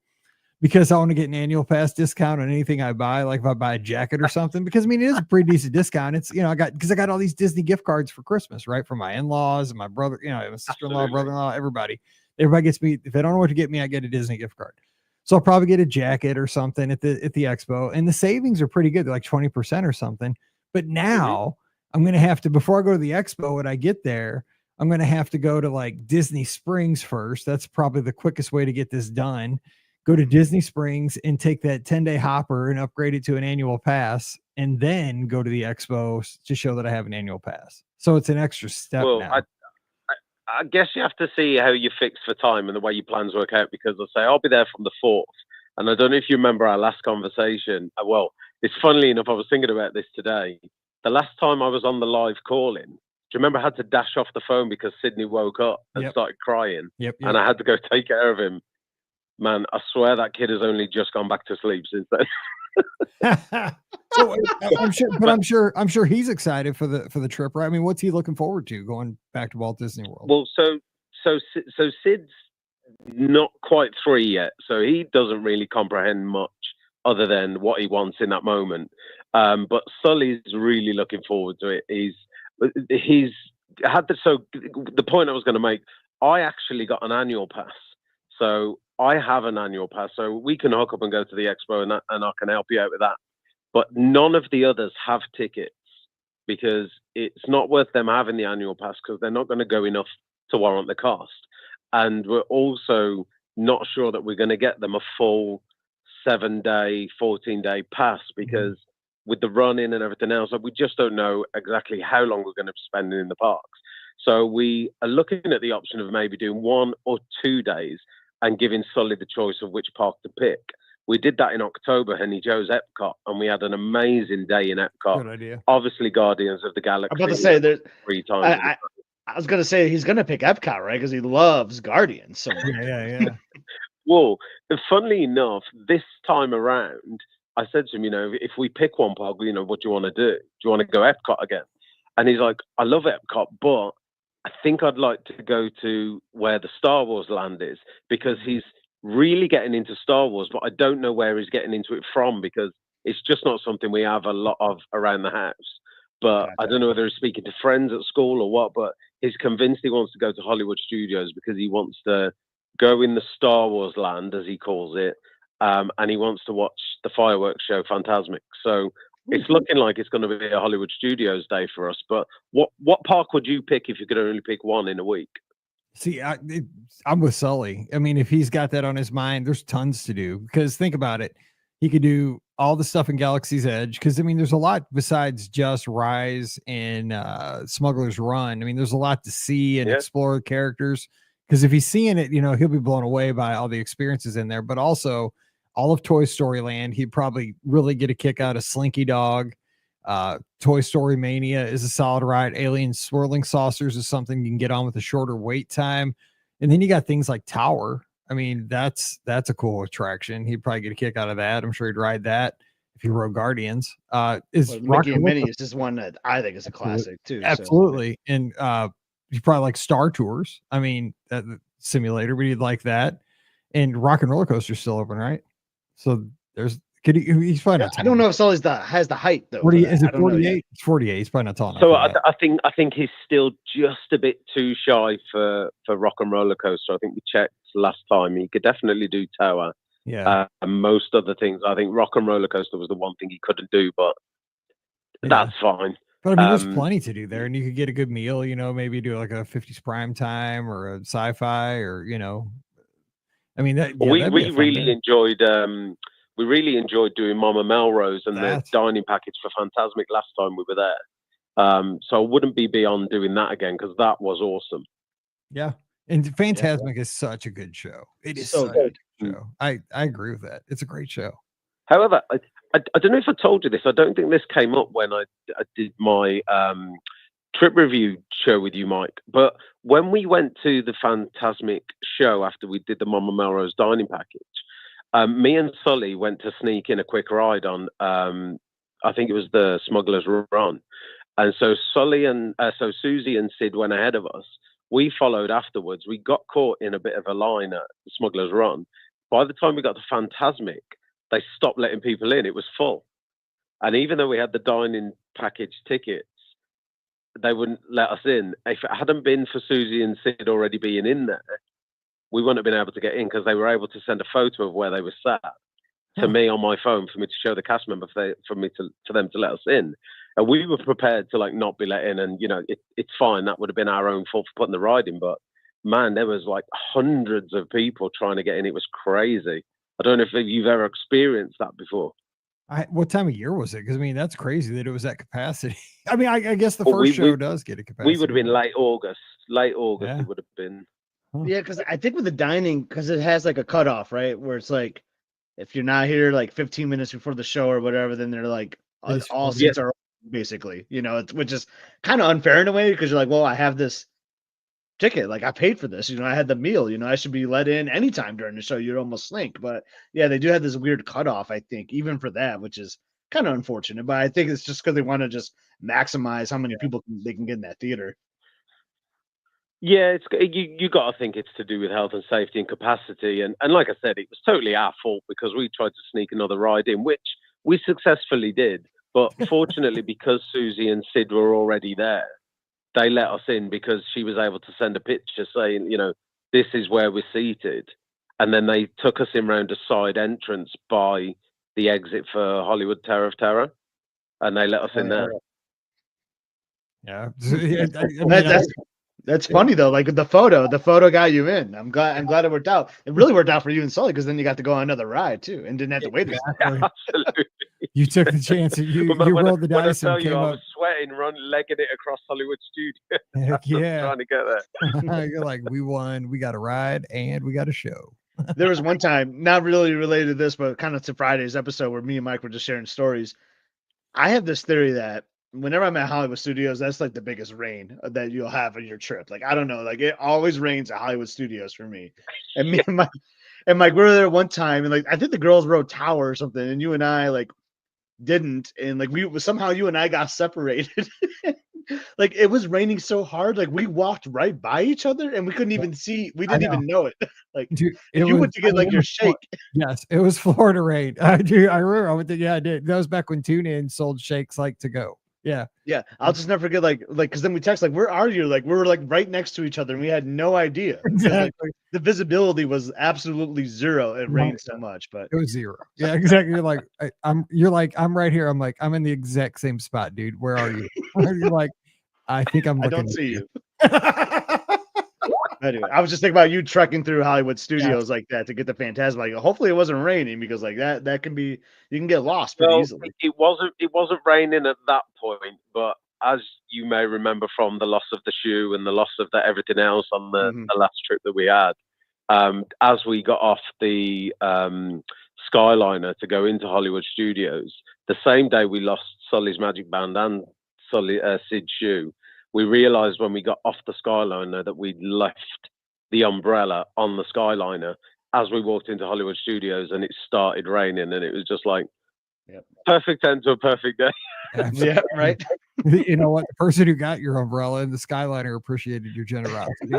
A: because I want to get an annual pass discount on anything I buy. Like if I buy a jacket or something, because I mean, it is a pretty decent discount. It's, I got all these Disney gift cards for Christmas, right? For my in-laws and my brother, my sister-in-law, brother-in-law, everybody gets me. If they don't know what to get me, I get a Disney gift card. So I'll probably get a jacket or something at the expo, and the savings are pretty good. They're like 20% or something. But now I'm going to have to, before I go to the expo, when I get there, I'm going to have to go to like Disney Springs first. That's probably the quickest way to get this done. Go to Disney Springs and take that 10-day hopper and upgrade it to an annual pass, and then go to the expo to show that I have an annual pass. So it's an extra step now.
D: I guess you have to see how you fix for time and the way your plans work out, because I'll say I'll be there from the 4th. And I don't know if you remember our last conversation. Well, it's funnily enough, I was thinking about this today. The last time I was on the live calling, do you remember I had to dash off the phone because Sydney woke up and started crying? Yep. And I had to go take care of him. Man, I swear that kid has only just gone back to sleep since then.
A: So I'm sure he's excited for the trip, right? I mean, what's he looking forward to going back to Walt Disney World?
D: Well, so Sid's not quite 3 yet, so he doesn't really comprehend much other than what he wants in that moment. But Sully's really looking forward to it. He's had the point I was going to make. I actually got an annual pass, so I have an annual pass, so we can hook up and go to the expo, and I can help you out with that. But none of the others have tickets because it's not worth them having the annual pass because they're not going to go enough to warrant the cost. And we're also not sure that we're going to get them a full 7-day, 14-day pass because with the running and everything else, we just don't know exactly how long we're going to be spending in the parks. So we are looking at the option of maybe doing 1 or 2 days and giving Sully the choice of which park to pick. We did that in October, Henny Joe's Epcot, and we had an amazing day in Epcot.
A: Good idea.
D: Obviously, Guardians of the Galaxy.
B: I'm about to say there's
D: 3 times.
B: I was gonna say he's gonna pick Epcot, right? Because he loves Guardians so much.
A: Yeah.
D: Well, funnily enough, this time around, I said to him, if we pick one park, what do you want to do? Do you want to go Epcot again? And he's like, I love Epcot, but I think I'd like to go to where the Star Wars land is because he's really getting into Star Wars, but I don't know where he's getting into it from because it's just not something we have a lot of around the house. But I don't know whether he's speaking to friends at school or what, but he's convinced he wants to go to Hollywood Studios because he wants to go in the Star Wars land, as he calls it, and he wants to watch the fireworks show Fantasmic. So it's looking like it's going to be a Hollywood Studios day for us. But what park would you pick if you could only pick one in a week?
A: See, I'm with Sully. I mean, if he's got that on his mind, there's tons to do because think about it. He could do all the stuff in Galaxy's Edge because, I mean, there's a lot besides just Rise and Smuggler's Run. I mean, there's a lot to see and explore the characters because if he's seeing it, he'll be blown away by all the experiences in there, but also all of Toy Story Land. He'd probably really get a kick out of Slinky Dog. Toy Story Mania is a solid ride. Alien Swirling Saucers is something you can get on with a shorter wait time. And then you got things like Tower. I mean, that's a cool attraction. He'd probably get a kick out of that. I'm sure he'd ride that if he rode Guardians.
B: Mickey and Minnie is just one that I think is a classic too.
A: Absolutely. So. And you probably like Star Tours. I mean, that simulator, but you'd like that. And Rock and Roller Coaster is still open, right? So he's probably not.
B: I don't know if Sully's has the height though.
A: 40, is it 48? It's 48. He's probably not tall enough.
D: So I think he's still just a bit too shy for Rock and Roller Coaster. I think we checked last time. He could definitely do Tower.
A: Yeah.
D: And most other things. I think Rock and Roller Coaster was the one thing he couldn't do, but that's fine.
A: But I mean, there's plenty to do there, and you could get a good meal. Maybe do like a 50s prime time or a sci-fi, or I mean that. Yeah,
D: we really enjoyed. We really enjoyed doing Mama Melrose and the dining package for Fantasmic last time we were there. So I wouldn't be beyond doing that again because that was awesome.
A: Yeah, and Fantasmic is such a good show. It is so good. Show. I agree with that. It's a great show.
D: However, I don't know if I told you this. I don't think this came up when I did my trip review show with you, Mike. But when we went to the Fantasmic show after we did the Mama Melrose dining package, me and Sully went to sneak in a quick ride on, I think it was the Smuggler's Run. And so Susie and Sid went ahead of us. We followed afterwards. We got caught in a bit of a line at the Smuggler's Run. By the time we got to Fantasmic, they stopped letting people in. It was full. And even though we had the dining package tickets, they wouldn't let us in. If it hadn't been for Susie and Sid already being in there, we wouldn't have been able to get in because they were able to send a photo of where they were sat to me on my phone for me to show the cast member for them to let us in. And we were prepared to not be let in. And, it's fine. That would have been our own fault for putting the ride in. But man, there was hundreds of people trying to get in. It was crazy. I don't know if you've ever experienced that before.
A: What time of year was it? Because I mean, that's crazy that it was at capacity. I mean, I guess the first show does get a capacity.
D: We would have been late August. Late August, it would have been.
B: Huh. Yeah, because I think with the dining, because it has a cutoff, right? Where it's if you're not here 15 minutes before the show or whatever, then they're all seats are basically, which is kind of unfair in a way because you're well, I have this ticket, I paid for this, I had the meal, I should be let in anytime during the show. You'd almost think, but yeah, they do have this weird cutoff, I think, even for that, which is kind of unfortunate, but I think it's just because they want to just maximize how many people they can get in that theater.
D: Yeah, you got to think it's to do with health and safety and capacity, and like I said, it was totally our fault because we tried to sneak another ride in, which we successfully did, but fortunately because Susie and Sid were already there, they let us in because she was able to send a picture saying, this is where we're seated. And then they took us in round a side entrance by the exit for Hollywood Tower of Terror. And they let us in there.
A: Yeah.
B: That's funny though. Like the photo got you in. I'm glad it worked out. It really worked out for you and Sully because then you got to go on another ride too and didn't have to wait as long.
D: Absolutely.
A: You took the chance. You
D: When
A: rolled the
D: when I
A: dice
D: tell
A: and
D: you
A: came
D: I
A: up.
D: was sweating, legging it across Hollywood Studios.
A: Heck
D: Just
A: yeah.
D: trying to get there.
A: You're like, we won. We got a ride and we got a show.
B: There was one time, not really related to this, but kind of to Friday's episode where me and Mike were just sharing stories. I have this theory that whenever I'm at Hollywood Studios, that's like the biggest rain that you'll have on your trip. Like, I don't know, like it always rains at Hollywood Studios for me. And me and Mike, we were there one time, and like I think the girls rode Tower or something, and you and I like didn't, and like somehow you and I got separated. Like it was raining so hard, like we walked right by each other, and we couldn't even see. We didn't even know it. Like
A: Dude,
B: you went to get like your shake.
A: Yes, it was Florida rain. I remember. I went to, yeah, I did. That was back when Tune In sold shakes like to go. Yeah.
B: Yeah, I'll just never forget, like, because then we text, like, where are you? Like, we were like right next to each other, and we had no idea.
A: Exactly.
B: Like, the visibility was absolutely zero. It rained so much, but
A: it was zero. Yeah, exactly. You're like, you're like, I'm right here. I'm like, I'm in the exact same spot, dude. Where are you? You're like, I think I'm looking.
B: I don't see you. Anyway, I was just thinking about you trekking through Hollywood Studios like that to get the Phantasm. Like, hopefully it wasn't raining because like that can be, you can get lost pretty easily.
D: It wasn't raining at that point, but as you may remember from the loss of the shoe and the loss of everything else on the last trip that we had, as we got off the Skyliner to go into Hollywood Studios, the same day we lost Sully's Magic Band and Sid's shoe, we realized when we got off the Skyliner that we'd left the umbrella on the Skyliner as we walked into Hollywood Studios, and it started raining, and it was just like, perfect end to a perfect day.
B: Yeah, right.
A: You know what? The person who got your umbrella in the Skyliner appreciated your generosity.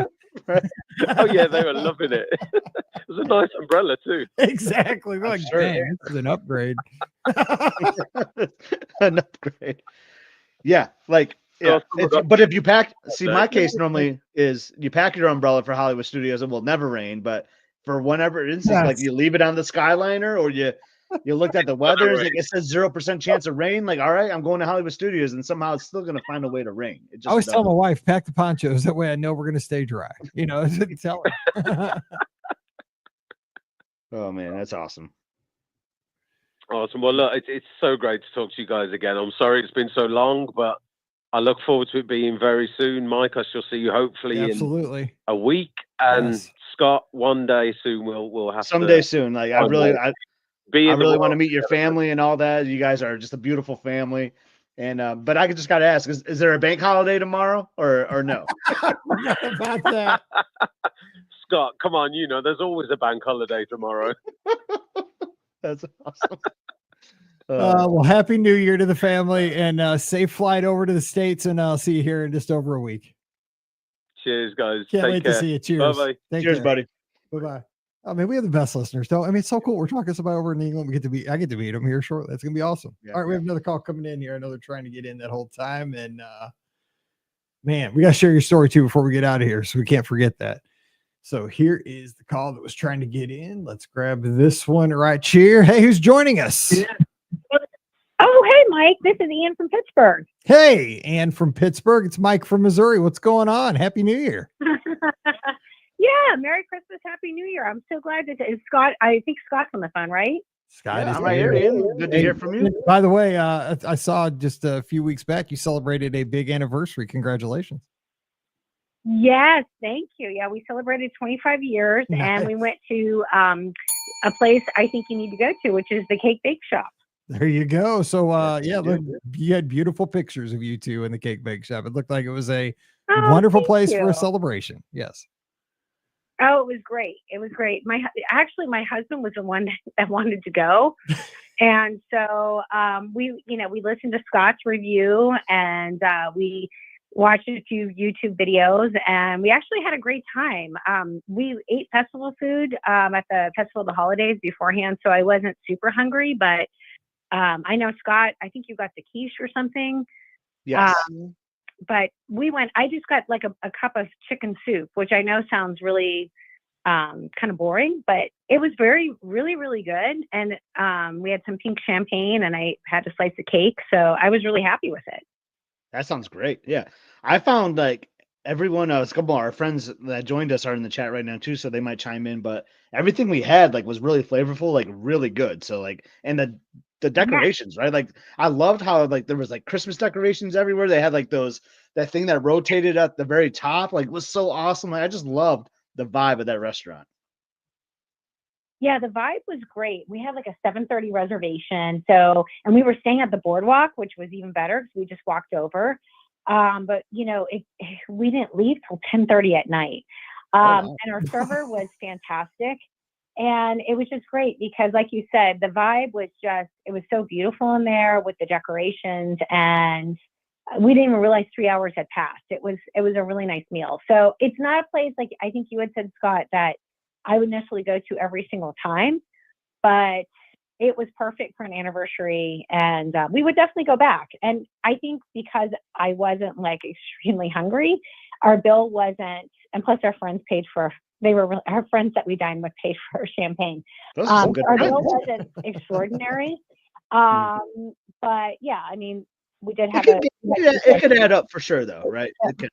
B: Right.
D: Oh yeah, they were loving it. It was a nice umbrella too.
A: Exactly. They're like,
B: sure.
A: dang, this is an upgrade.
B: An upgrade. Yeah, like. Yeah, but if you pack, my case normally is you pack your umbrella for Hollywood Studios, it will never rain. But for whenever instance, like you leave it on the Skyliner, or you looked at the weather, it's like it says 0% chance of rain. Like, all right, I'm going to Hollywood Studios, and somehow it's still going to find a way to rain. It just
A: I always tell my wife, pack the ponchos. That way I know we're going to stay dry. You know, tell her.
B: Oh man, that's awesome.
D: Awesome. Well, look, it's so great to talk to you guys again. I'm sorry it's been so long, but I look forward to it being very soon. Mike, I shall see you hopefully in a week. And Scott, one day soon we'll have
B: someday soon. Like I really want to meet your family and all that. You guys are just a beautiful family. And but I just gotta ask, is there a bank holiday tomorrow or no?
A: About that.
D: Scott, come on, you know there's always a bank holiday tomorrow.
B: That's awesome.
A: Well, happy New Year to the family and safe flight over to the States. And I'll see you here in just over a week.
D: Cheers, guys.
A: Can't wait to see you. Cheers.
D: Bye-bye.
B: Cheers, buddy.
A: Bye-bye. I mean, we have the best listeners, though. I mean, it's so cool. We're talking to somebody over in England. I get to meet them here shortly. That's going to be awesome.
B: Yeah,
A: all right. We have another call coming in here. I know they're trying to get in that whole time. And man, we got to share your story too before we get out of here. So we can't forget that. So here is the call that was trying to get in. Let's grab this one right here. Hey, who's joining us?
E: Yeah. Oh, hey, Mike. This is Ian from Pittsburgh.
A: Hey, Ann from Pittsburgh. It's Mike from Missouri. What's going on? Happy New Year.
E: Yeah, Merry Christmas, Happy New Year. I'm so glad to Scott. I think Scott's on the phone, right?
A: Scott is
B: I'm right here, Ian. Good to hear from you.
A: By the way, I saw just a few weeks back you celebrated a big anniversary. Congratulations.
E: Yes, thank you. Yeah, we celebrated 25 years, and we went to a place I think you need to go to, which is the Cake Bake Shop.
A: There you go. So, look, you had beautiful pictures of you two in the Cake Bake Shop. It looked like it was a wonderful place for a celebration. Yes.
E: Oh, it was great. It was great. My husband was the one that wanted to go. And so we listened to Scott's review and we watched a few YouTube videos and we actually had a great time. We ate festival food at the Festival of the Holidays beforehand. So I wasn't super hungry, but I know Scott, I think you got the quiche or something.
B: Yes.
E: But I just got like a cup of chicken soup, which I know sounds really kind of boring, but it was really, really good. And we had some pink champagne and I had a slice of cake. So I was really happy with it.
B: That sounds great. Yeah. I found like everyone, a couple of our friends that joined us are in the chat right now too, so they might chime in. But everything we had like was really flavorful, like really good. So like, and the decorations, right? Like I loved how like there was like Christmas decorations everywhere. They had like that thing that rotated at the very top, like was so awesome. Like I just loved the vibe of that restaurant.
E: Yeah, the vibe was great. We had like a 7:30 reservation. So, and we were staying at the boardwalk, which was even better because we just walked over. But you know, we didn't leave till 10:30 at night.
B: Wow.
E: And our server was fantastic. And it was just great because, like you said, the vibe was just, it was so beautiful in there with the decorations. And we didn't even realize 3 hours had passed. It was a really nice meal. So it's not a place like I think you had said, Scott, that I would necessarily go to every single time, but it was perfect for an anniversary, and we would definitely go back. And I think because I wasn't like extremely hungry, our bill wasn't, and plus our friends paid for. Our friends that we dined with paid for champagne.
B: Those are some good
E: Our
B: friends.
E: bill wasn't extraordinary, but yeah, I mean, we did have
B: It could add up for sure, though, right? It could.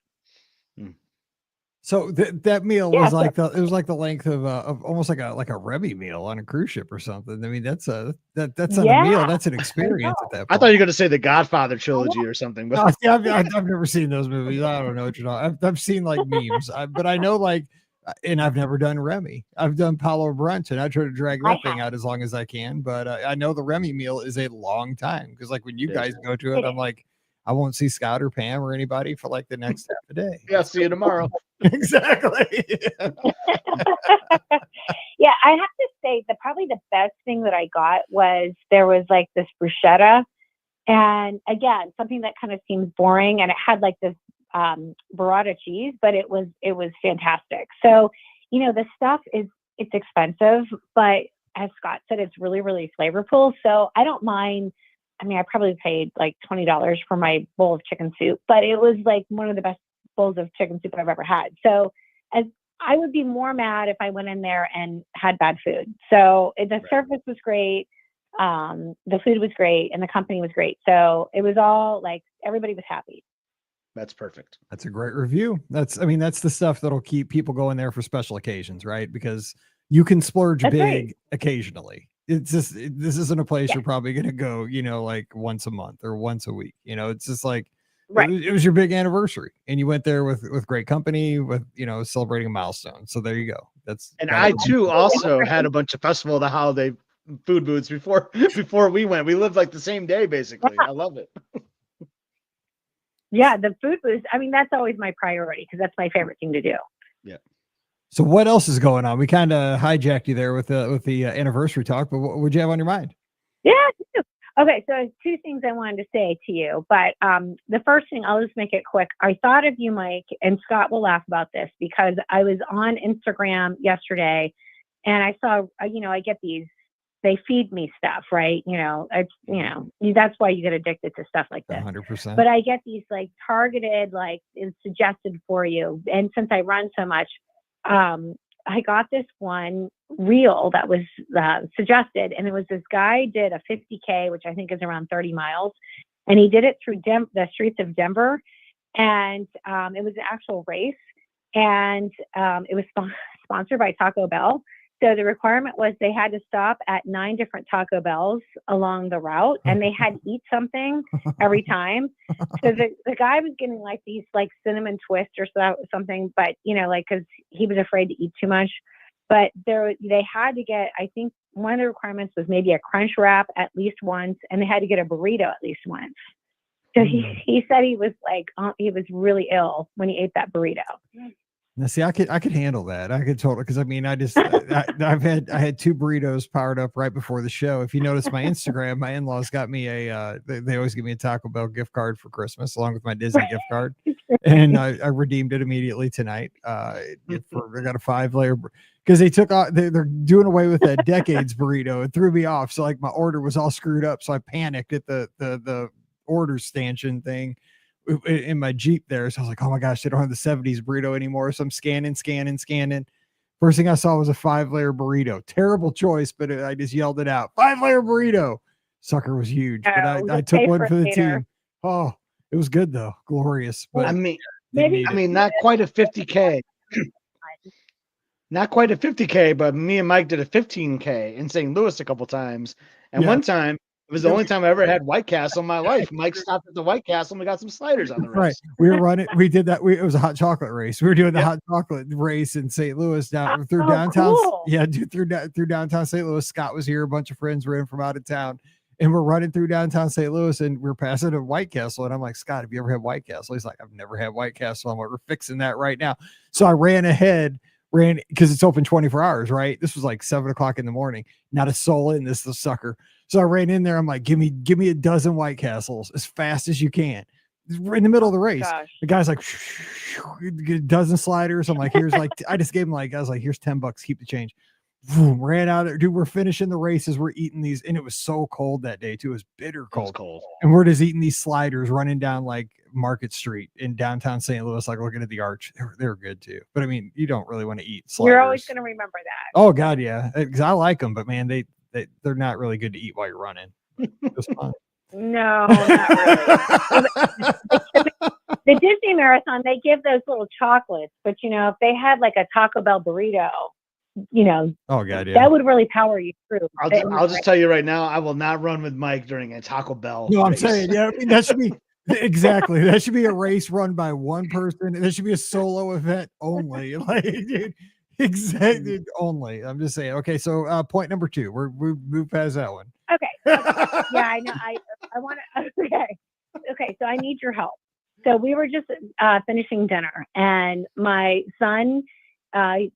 A: So that meal
E: Yeah,
A: was like it was like the length of almost like a Remy meal on a cruise ship or something. I mean, that's not a meal. That's an experience at that point.
B: I thought you were going to say the Godfather trilogy or something, but
A: No, see, I've never seen those movies. I don't know what you're talking. I've seen like memes, but I know like, and I've never done Remy. I've done Palo Brunch, and I try to drag that thing out as long as I can. But I know the Remy meal is a long time because like when you guys go to it, I'm like, I won't see Scott or Pam or anybody for like the next half a day.
B: yeah, see you tomorrow.
A: Exactly.
E: Yeah, I have to say that probably the best thing that I got was there was like this bruschetta, and again, something that kind of seems boring, and it had like this burrata cheese, but it was fantastic. So, you know, the stuff it's expensive, but as Scott said, it's really, really flavorful. So I don't mind. I mean, I probably paid like $20 for my bowl of chicken soup, but it was like one of the best bowls of chicken soup I've ever had. So as I would be more mad if I went in there and had bad food. So the service was great. The food was great and the company was great. So it was all like, everybody was happy.
B: That's perfect.
A: That's a great review. That's the stuff that'll keep people going there for special occasions, right? Because you can splurge big occasionally. It's just, this isn't a place you're probably going to go, you know, like once a month or once a week. You know, it's just like, it was your big anniversary and you went there with great company with, you know, celebrating a milestone. So there you go.
B: And I too also had a bunch of festival of the holiday food booths before we went. We lived like the same day, basically. I love it.
E: Yeah, the food booths. I mean, that's always my priority because that's my favorite thing to do.
B: Yeah.
A: So what else is going on? We kind of hijacked you there with the anniversary talk, but what would you have on your mind?
E: Yeah. Okay. So two things I wanted to say to you, but the first thing, I'll just make it quick. I thought of you, Mike, and Scott will laugh about this because I was on Instagram yesterday and I saw, you know, I get these, they feed me stuff, right? You know, it's, you know, that's why you get addicted to stuff like this.
A: 100%.
E: But I get these like targeted, like it's suggested for you. And since I run so much, I got this one reel that was suggested, and it was this guy did a 50K, which I think is around 30 miles, and he did it through the streets of Denver, and it was an actual race, and it was sponsored by Taco Bell. So the requirement was they had to stop at 9 different Taco Bells along the route, and they had to eat something every time. So the guy was getting like these like cinnamon twists or something, but you know, like because he was afraid to eat too much. But they had to get, I think one of the requirements was maybe a crunch wrap at least once, and they had to get a burrito at least once. So he said he was like he was really ill when he ate that burrito.
A: Now, see, I could handle that. I could totally, because I mean, I had 2 burritos powered up right before the show. If you notice my Instagram, my in-laws got me they always give me a Taco Bell gift card for Christmas along with my Disney gift card, and I redeemed it immediately tonight. I got a 5-layer because they took they're doing away with that decades burrito. It threw me off. So like my order was all screwed up. So I panicked at the order stanchion thing in my Jeep there. So I was like, oh my gosh, they don't have the 70s burrito anymore. So I'm scanning. First thing I saw was a 5-layer burrito. Terrible choice, but I just yelled it out. 5-layer burrito. Sucker was huge. But I took one for the team. Oh, It was good though, glorious. But
B: I mean,
A: didn't
E: maybe-
A: need
B: I
A: it.
B: mean, not quite a 50K. Not quite a 50K, but me and Mike did a 15K in St. Louis a couple times. And
A: Yeah.
B: one time, it was the only time I ever had White Castle in my life. Mike stopped at the White Castle and we got some sliders on the
A: Right.
B: race.
A: We were running. We did that. It was a hot chocolate race. We were doing the
B: Yep.
A: hot chocolate race in St. Louis down through
E: Oh,
A: downtown.
E: cool.
A: Yeah, dude, through downtown St. Louis. Scott was here. A bunch of friends were in from out of town, and we're running through downtown St. Louis, and we're passing a White Castle. And I'm like, Scott, have you ever had White Castle? He's like, I've never had White Castle. I'm like, we're fixing that right now. So I ran because it's open 24 hours, right? This was like 7:00 in the morning. Not a soul in this sucker. So I ran in there. I'm like, give me a dozen White Castles as fast as you can. We're in the middle of the race.
E: Gosh.
A: The guy's like, get a dozen sliders. I'm like, here's like, I just gave him I was like, here's $10, keep the change. Boom, ran out there. Dude, we're finishing the races. We're eating these. And it was so cold that day too. It was bitter
B: It was
A: cold.
B: cold.
A: And we're just eating these sliders running down like Market Street in downtown St. Louis, like looking at the arch. They were good too. But I mean, you don't really want to eat sliders.
E: You're always going to remember that.
A: Oh God, yeah. Because I like them, but man, they're not really good to eat while you're running. Just fun.
E: No, not really. The Disney Marathon, they give those little chocolates, but if they had like a Taco Bell burrito,
A: Oh God, yeah.
E: that would really power you through.
B: I'll just tell you right now, I will not run with Mike during a Taco Bell.
A: No, I'm
B: race.
A: saying, yeah, I mean, that should be exactly. That should be a race run by one person. That should be a solo event only. Like, dude, exactly only. I'm just saying. Okay, so point number 2. We moved past that one.
E: Okay. Yeah, I know. I want to. Okay. So I need your help. So we were just finishing dinner, and my son,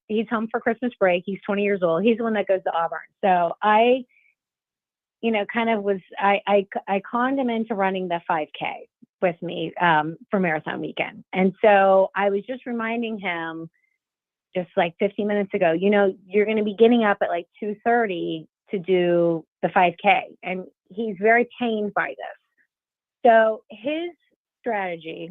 E: he's home for Christmas break. He's 20 years old. He's the one that goes to Auburn. So I conned him into running the 5K with me for marathon weekend. And so I was just reminding him just like 15 minutes ago, you're going to be getting up at like 2:30 to do the 5K. And he's very pained by this. So his strategy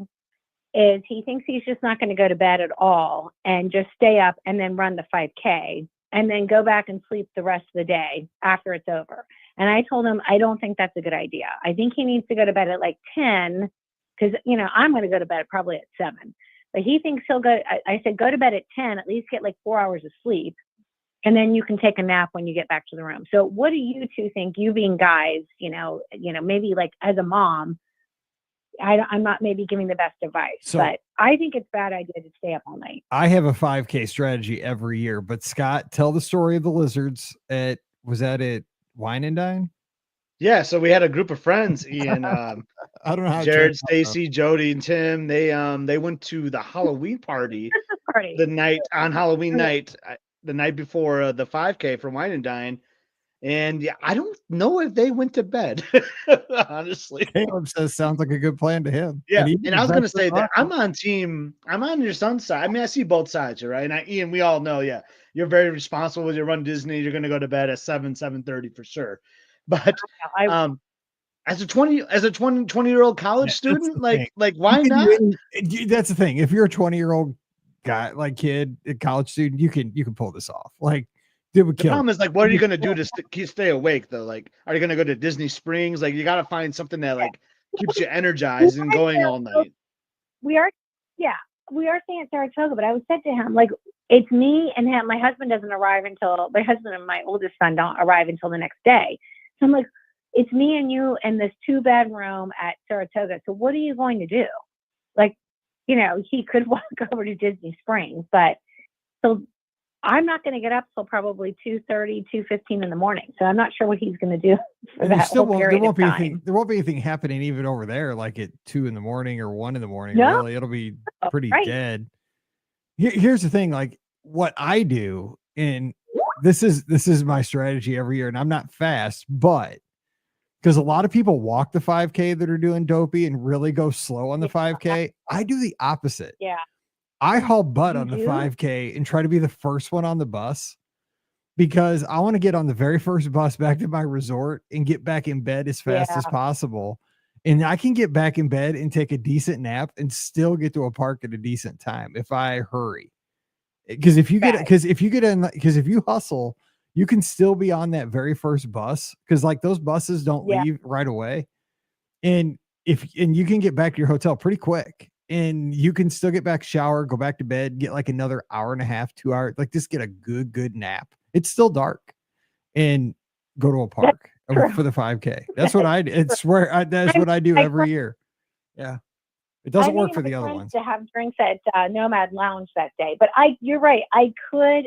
E: is he thinks he's just not going to go to bed at all and just stay up and then run the 5K and then go back and sleep the rest of the day after it's over. And I told him, I don't think that's a good idea. I think he needs to go to bed at like 10 because, I'm going to go to bed probably at 7. But he thinks he'll go. I said, go to bed at 10, at least get like 4 hours of sleep. And then you can take a nap when you get back to the room. So what do you two think, you being guys, maybe like as a mom, I'm not maybe giving the best advice, but I think it's a bad idea to stay up all night.
A: I have a 5K strategy every year, but Scott, tell the story of the lizards was that at Wine and Dine?
B: Yeah, so we had a group of friends, Ian,
A: I don't know how
B: Jared, Stacy, Jody, and Tim. They went to the Halloween party the night on Halloween night, the night before the 5K for Wine and Dine. And yeah, I don't know if they went to bed, honestly.
A: Caleb says sounds like a good plan to him.
B: Yeah, and I was going to say that I'm on your son's side. I mean, I see both sides, right? And Ian, we all know, yeah, you're very responsible with your run Disney. You're going to go to bed at 7:30 for sure. But as a 20-year-old college student, like why not?
A: That's the thing. If you're a 20-year-old guy, like kid, a college student, you can pull this off. Like,
B: the problem is like, what are you going to do to stay awake though? Like, are you going to go to Disney Springs? Like, you got to find something that like keeps you energized and going all night.
E: We are staying at Saratoga, but I was said to him, like, it's me and him. My husband doesn't arrive until my husband and my oldest son don't arrive until the next day. So I'm like, it's me and you in this 2-bedroom at Saratoga. So what are you going to do? Like, he could walk over to Disney Springs, but so I'm not going to get up till probably 2:30, 2:15 in the morning. So I'm not sure what he's going to do for that whole period of time.
A: There won't be anything happening even over there, like at 2 in the morning or 1 in the morning.
E: No.
A: Really, it'll be pretty dead. Here's the thing, like what I do, and this is my strategy every year, and I'm not fast, but because a lot of people walk the 5K that are doing dopey and really go slow on the 5K, I do the opposite.
E: Yeah.
A: I haul butt on the
E: do?
A: 5K and try to be the first one on the bus because I want to get on the very first bus back to my resort and get back in bed as fast as possible. And I can get back in bed and take a decent nap and still get to a park at a decent time if I hurry. Because if you hustle, you can still be on that very first bus because like those buses don't leave right away. And and you can get back to your hotel pretty quick, and you can still get back, shower, go back to bed, get like another hour and a half, 2 hours, like just get a good nap. It's still dark, and go to a park for the 5K. That's what I swear that's what I do every year. Yeah. It doesn't work for the other ones.
E: To have drinks at Nomad Lounge that day, but you're right. I could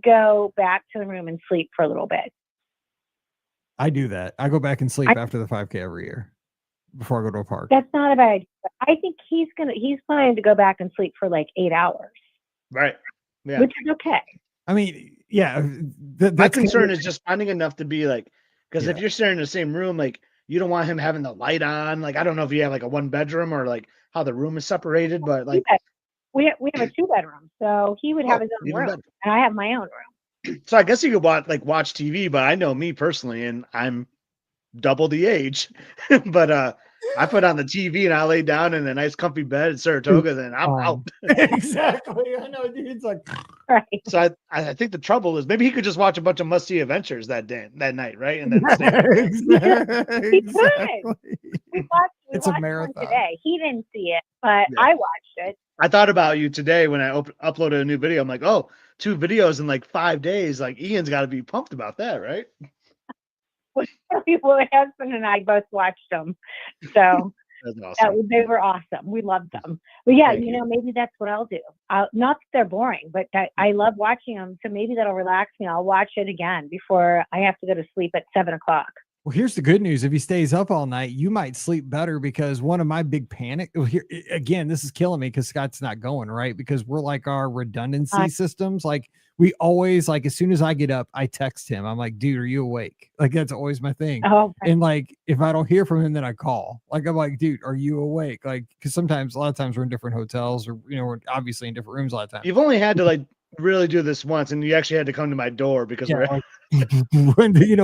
E: go back to the room and sleep for a little bit.
A: I do that. I go back and sleep after the 5K every year before I go to a park.
E: That's not a bad idea. I think he's planning to go back and sleep for like 8 hours.
B: Right. Yeah.
E: Which is okay.
A: I mean, yeah.
B: My concern is just finding enough to be like, because if you're sharing in the same room, like you don't want him having the light on. Like I don't know if you have like a 1 bedroom or like how the room is separated, but like
E: we have a 2 bedroom, so he would have his own room, and I have my own room.
B: So I guess you could watch TV, but I know me personally, and I'm double the age, but I put on the TV and I lay down in a nice comfy bed at Saratoga, then I'm out.
A: Exactly. I know, dude. It's like
E: right.
B: So I think the trouble is maybe he could just watch a bunch of must-see adventures that night, right? And then
A: exactly.
E: We
A: it's a marathon
E: today. He didn't see it, but I watched it.
B: I thought about you today when I uploaded a new video. I'm like, oh, 2 videos in like 5 days. Like Ian's got to be pumped about that, right?
E: Well, my husband and I both watched them, so
B: that's awesome.
E: They were awesome. We loved them. But yeah, maybe that's what I'll do. Not that they're boring, but I love watching them. So maybe that'll relax me. I'll watch it again before I have to go to sleep at 7 o'clock.
A: Well, here's the good news. If he stays up all night, you might sleep better, because one of my big panic here again, this is killing me because Scott's not going, right? Because we're like our redundancy systems. Like we always, like, as soon as I get up, I text him. I'm like, dude, are you awake? Like, that's always my thing.
E: Oh, okay.
A: And like, if I don't hear from him, then I call. Like, I'm like, dude, are you awake? Like, because a lot of times we're in different hotels, or, we're obviously in different rooms a lot of times.
B: You've only had to like really do this once, and you actually had to come to my door because we're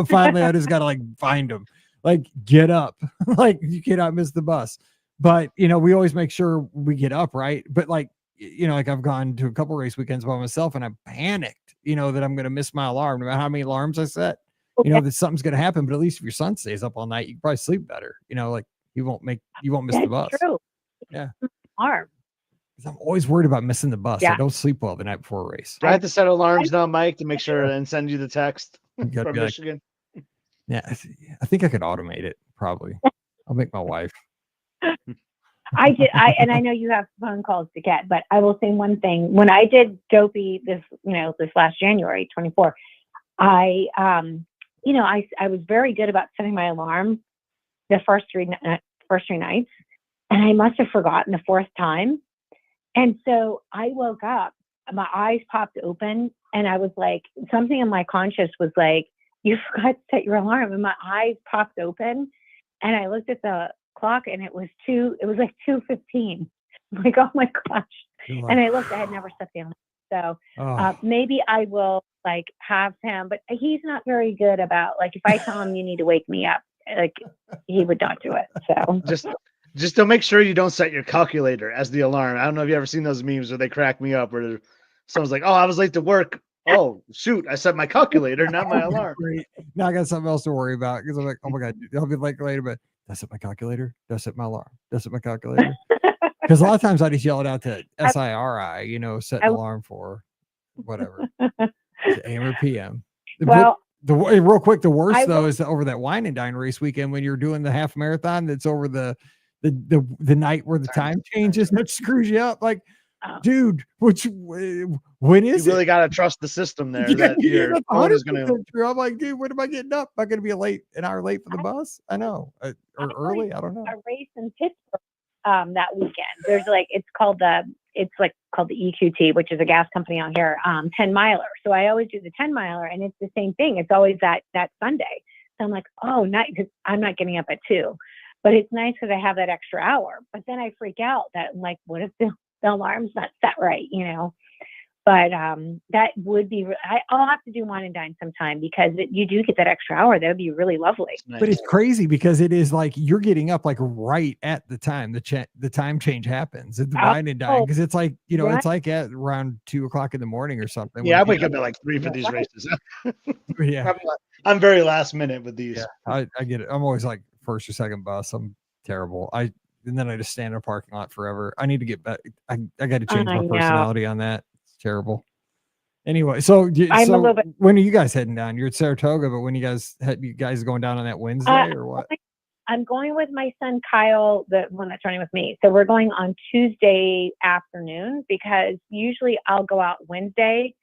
A: finally I just gotta like find him, like, get up. Like, you cannot miss the bus. But we always make sure we get up, right? But like, like I've gone to a couple race weekends by myself, and I'm panicked, that I'm gonna miss my alarm, no matter how many alarms I set. That something's gonna happen. But at least if your son stays up all night, you can probably sleep better. Like you won't miss the bus.
E: True.
A: Yeah.
E: Arm.
A: I'm always worried about missing the bus. I don't sleep well the night before a race.
B: I have to set alarms now, Mike, to make sure and send you the text from Michigan.
A: Yeah, I think I could automate it. Probably. I'll make my wife.
E: I did. I know you have phone calls to get, but I will say one thing. When I did Dopey this last January 24, I was very good about setting my alarm the first three nights, and I must have forgotten the 4th time. And so I woke up, my eyes popped open, and I was like, something in my conscious was like, you forgot to set your alarm. And my eyes popped open, and I looked at the clock, and it was like 2:15. I'm like, oh my gosh. And I looked, I had never set the alarm. So maybe I will like have him, but he's not very good about, like, if I tell him you need to wake me up, like, he would not do it. So
B: just to make sure you don't set your calculator as the alarm. I don't know if you ever seen those memes where they crack me up, where someone's like, oh, I was late to work. Oh, shoot, I set my calculator, not my alarm.
A: Now I got something else to worry about, because I'm like, oh my God, I'll be like later, but did I set my calculator? Did I set my alarm? Did I set my calculator? Because a lot of times I just yell it out to SIRI, set an alarm for whatever, AM or PM.
E: Well,
A: real quick, the worst though is over that wine and dine race weekend when you're doing the half marathon. That's over the night where the time changes, and it screws you up. Like, dude, when is
B: you really got to trust the system there. That your phone is going to.
A: I'm like, dude, when am I getting up? Am I going to be an hour late for the bus? I know, or early. I don't know.
E: A race in Pittsburgh that weekend. There's it's called the EQT, which is a gas company out here, 10 miler. So I always do the 10 miler, and it's the same thing. It's always that Sunday. So I'm like, oh, nice, because I'm not getting up at 2. But it's nice because I have that extra hour. But then I freak out that I'm like, what if the alarm's not set right, But that would be, I'll have to do wine and dine sometime, because you do get that extra hour. That would be really lovely.
A: Nice. But it's crazy because it is like you're getting up like right at the time the time change happens at the wine and dine, because it's like, it's like at around 2 o'clock in the morning or something.
B: Yeah, I wake up at like 3 for these races.
A: Yeah.
B: I'm very last minute with these.
A: Yeah, I get it. I'm always like first or second bus. I'm terrible. And then I just stand in a parking lot forever. I need to get back. I got to change
E: I
A: my
E: know.
A: personality on that. It's terrible. Anyway, so
E: I'm a little bit.
A: when are you guys heading down? You're at Saratoga, but when you guys going down on that Wednesday or what?
E: I'm going with my son Kyle, the one that's running with me. So we're going on Tuesday afternoon because usually I'll go out Wednesday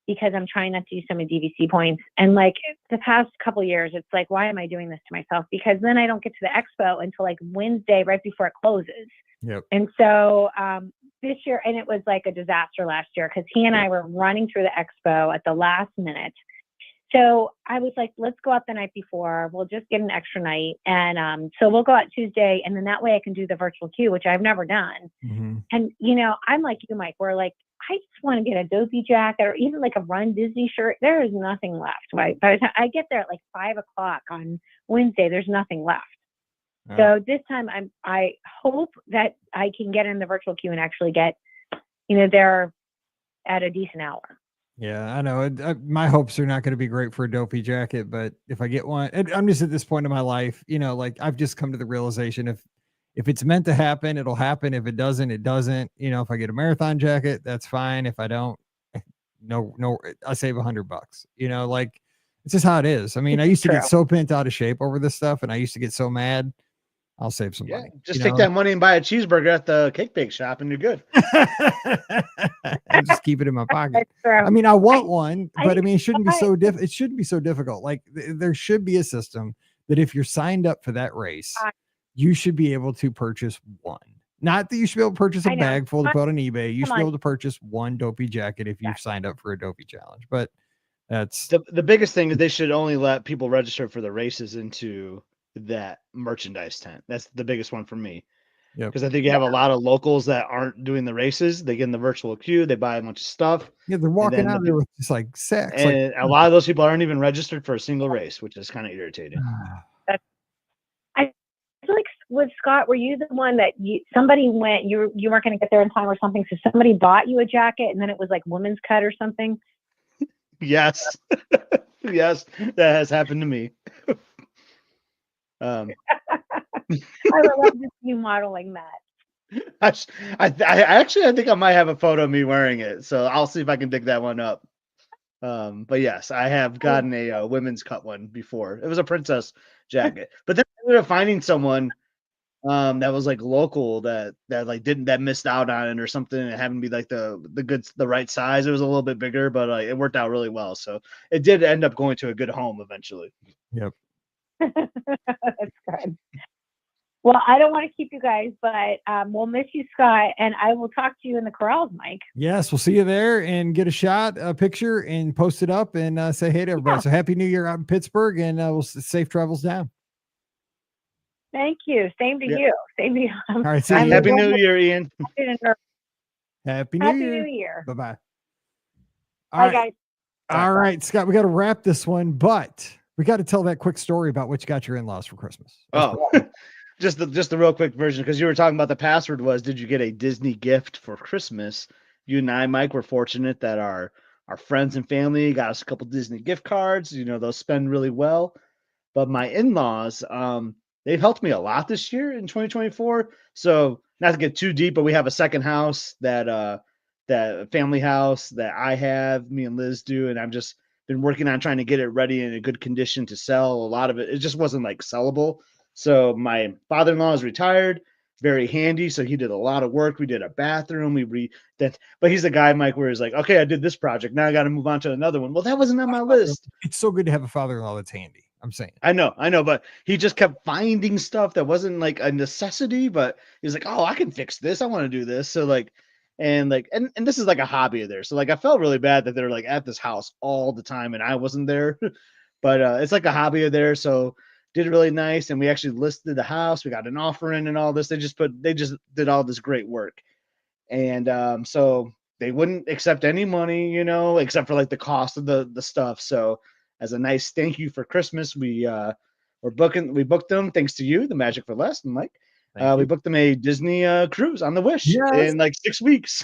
E: because I'm trying not to use so many DVC points. And like the past couple of years, it's like, why am I doing this to myself? Because then I don't get to the expo until like Wednesday, right before it closes.
A: Yep.
E: And so this year, and it was like a disaster last year because he and I were running through the expo at the last minute. So I was like, let's go out the night before. We'll just get an extra night. And so we'll go out Tuesday. And then that way I can do the virtual queue, which I've never done.
A: Mm-hmm.
E: And, you know, I'm like you, Mike, where like, I just want to get a dopey jacket or even like a Run Disney shirt. There is nothing left. Right? By the time I get there at like 5 o'clock on Wednesday, there's nothing left.
A: Oh.
E: So this time I hope that I can get in the virtual queue and actually get, you know, there at a decent hour.
A: Yeah, I know. My hopes are not going to be great for a dopey jacket, but if I get one, I'm just at this point in my life, you know, like I've just come to the realization if it's meant to happen, it'll happen. If it doesn't, it doesn't. You know, if I get a marathon jacket, that's fine. If I don't, no, I save $100. You know, like it's just how it is. I mean, I used to get so bent out of shape over this stuff, and I used to get so mad. I'll save some money.
B: Just take that money and buy a cheeseburger at the cake bake shop, and you're good.
A: I just keep it in my pocket. I mean, I want one, but I mean, it shouldn't be so it shouldn't be so difficult. Like there should be a system that if you're signed up for that race, you should be able to purchase one. Not that you should be able to purchase a bag full to put on eBay. You should be able to purchase one dopey jacket if you've signed up for a dopey challenge. But that's
B: the biggest thing is they should only let people register for the races into that merchandise tent. That's the biggest one for me.
A: Yeah,
B: because I think you have a lot of locals that aren't doing the races. They get in the virtual queue, they buy a bunch of stuff.
A: Yeah, they're walking out there with just like sex.
B: And a lot of those people aren't even registered for a single race, which is kind of irritating.
E: I feel like with Scott, were you the one that somebody went, you weren't going to get there in time or something, so somebody bought you a jacket and then it was like women's cut or something?
B: Yes. Yes, that has happened to me.
E: I would love to see you modeling that.
B: I think I might have a photo of me wearing it, so I'll see if I can dig that one up. But yes, I have gotten a women's cut one before. It was a princess jacket, but then I ended up finding someone that was like local that missed out on it or something. It happened to be like the right size. It was a little bit bigger, but it worked out really well. So it did end up going to a good home eventually.
A: Yep.
E: That's good. Well, I don't want to keep you guys, but we'll miss you, Scott, and I will talk to you in the corrals, Mike.
A: Yes, we'll see you there and get a picture, and post it up and say hey to everybody. Yeah. So happy New Year out in Pittsburgh, and we'll safe travels down.
E: Thank you. Same to you. Same to you.
A: All right.
B: Happy New Year, Ian.
A: Happy
E: New
A: Year.
E: Year.
A: Bye-bye.
E: Bye, guys.
A: All right, Scott, we got to wrap this one, but we got to tell that quick story about what you got your in-laws for Christmas.
B: Just the real quick version, because you were talking about the password was, did you get a Disney gift for Christmas? You and I, Mike, were fortunate that our friends and family got us a couple Disney gift cards. You know, those spend really well. But my in-laws, they've helped me a lot this year in 2024. So not to get too deep, but we have a second house that family house that I have, me and Liz do, and I've just been working on trying to get it ready in a good condition to sell. A lot of it just wasn't like sellable. So my father-in-law is retired, very handy. So he did a lot of work. We did a bathroom. But he's the guy, Mike, where he's like, okay, I did this project. Now I got to move on to another one. Well, that wasn't on my list.
A: It's so good to have a father-in-law that's handy. I'm saying.
B: I know, but he just kept finding stuff that wasn't like a necessity, but he's like, oh, I can fix this. I want to do this. So and this is like a hobby of theirs. So like, I felt really bad that they're like at this house all the time and I wasn't there, but it's like a hobby of theirs. So did really nice. And we actually listed the house. We got an offer in and all this. They just did all this great work. And so they wouldn't accept any money, you know, except for like the cost of the stuff. So as a nice thank you for Christmas, we booked them, thanks to you, the Magic for Less, and Mike. We booked them a Disney cruise on the Wish in like 6 weeks.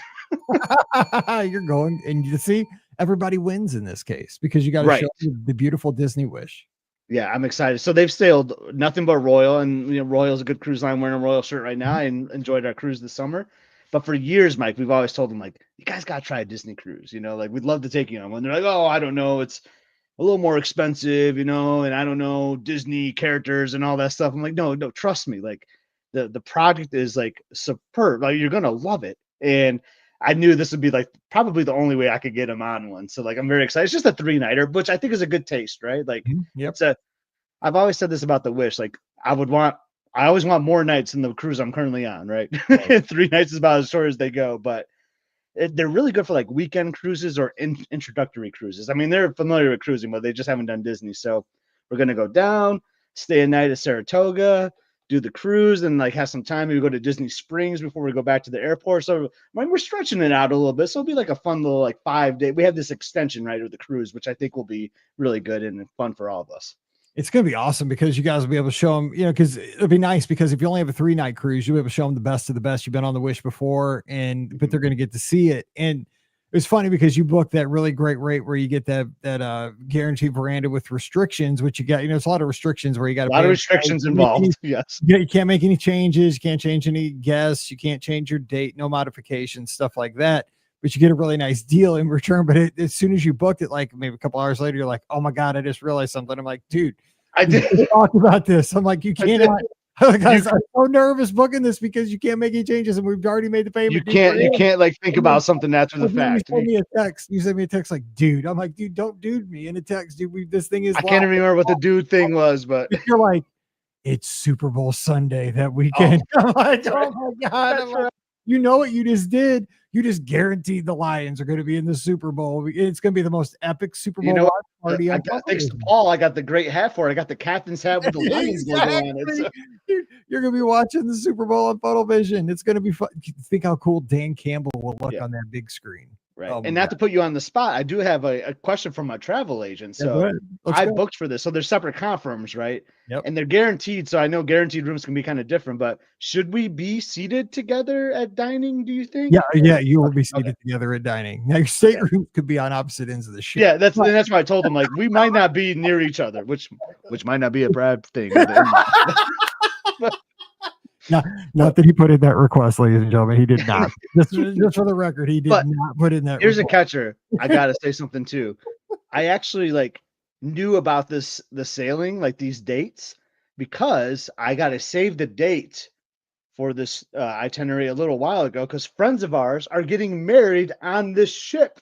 A: You're going, and you see, everybody wins in this case because you got to show the beautiful Disney Wish.
B: Yeah, I'm excited. So they've sailed nothing but Royal, and Royal's a good cruise line. Wearing a Royal shirt right now, and enjoyed our cruise this summer. But for years, Mike, we've always told them like, you guys got to try a Disney cruise. Like we'd love to take you on. When they're like, oh, I don't know, it's a little more expensive, and I don't know Disney characters and all that stuff. I'm like, no, trust me. Like the product is like superb. Like you're gonna love it. And I knew this would be like probably the only way I could get them on one. So like I'm very excited. It's just a 3-nighter, which I think is a good taste, right? Like
A: Yep.
B: I've always said this about the Wish. Like I always want more nights than the cruise I'm currently on, right? 3 nights is about as short as they go, but they're really good for like weekend cruises or introductory cruises. I mean, they're familiar with cruising, but they just haven't done Disney. So we're going to go down, stay a night at Saratoga, do the cruise, and like have some time. Maybe go to Disney Springs before we go back to the airport. So we're stretching it out a little bit. So it'll be like a fun little like 5-day. We have this extension, right, of the cruise, which I think will be really good and fun for all of us.
A: It's going to be awesome because you guys will be able to show them, because it'll be nice because if you only have a 3-night cruise, you'll be able to show them the best of the best. You've been on the Wish before, but they're going to get to see it. And it's funny because you booked that really great rate where you get that guaranteed veranda with restrictions, which you got, there's a lot of restrictions where you got
B: a lot of restrictions involved. Yes.
A: You can't make any changes. You can't change any guests. You can't change your date, no modifications, stuff like that. But you get a really nice deal in return. But as soon as you booked it, like maybe a couple hours later, you're like, oh my God, I just realized something. I'm like, dude,
B: I did
A: talk about this. I'm like, you cannot. I'm so nervous booking this because you can't make any changes and we've already made the payment.
B: You can't like think about something after the fact.
A: You send me a text like, dude. I'm like, dude, don't dude me in a text, dude. This thing is.
B: I can't remember what the dude thing was, but
A: you're like, it's Super Bowl Sunday that weekend. I'm like, oh my God. You know what you just did? You just guaranteed the Lions are going to be in the Super Bowl. It's going to be the most epic Super Bowl party.
B: Thanks to Paul, I got the great hat for it. I got the captain's hat with the Lions logo on it. So.
A: You're going to be watching the Super Bowl on Funnel Vision. It's going to be fun. Think how cool Dan Campbell will look on that big screen.
B: Right. And not to put you on the spot, I do have a question from my travel agent. So I booked for this. So they're separate confirms, right?
A: Yep.
B: And they're guaranteed. So I know guaranteed rooms can be kind of different, but should we be seated together at dining, do you think?
A: Yeah, you will be seated together at dining. Now your stateroom could be on opposite ends of the ship.
B: Yeah, that's why I told them like we might not be near each other, which might not be a bad thing.
A: Not that he put in that request, ladies and gentlemen. He did not. Just for the record, he did not put in that.
B: Here's a catcher. I gotta say something too. I actually knew about the sailing, like these dates, because I gotta save the date for this itinerary a little while ago because friends of ours are getting married on this ship,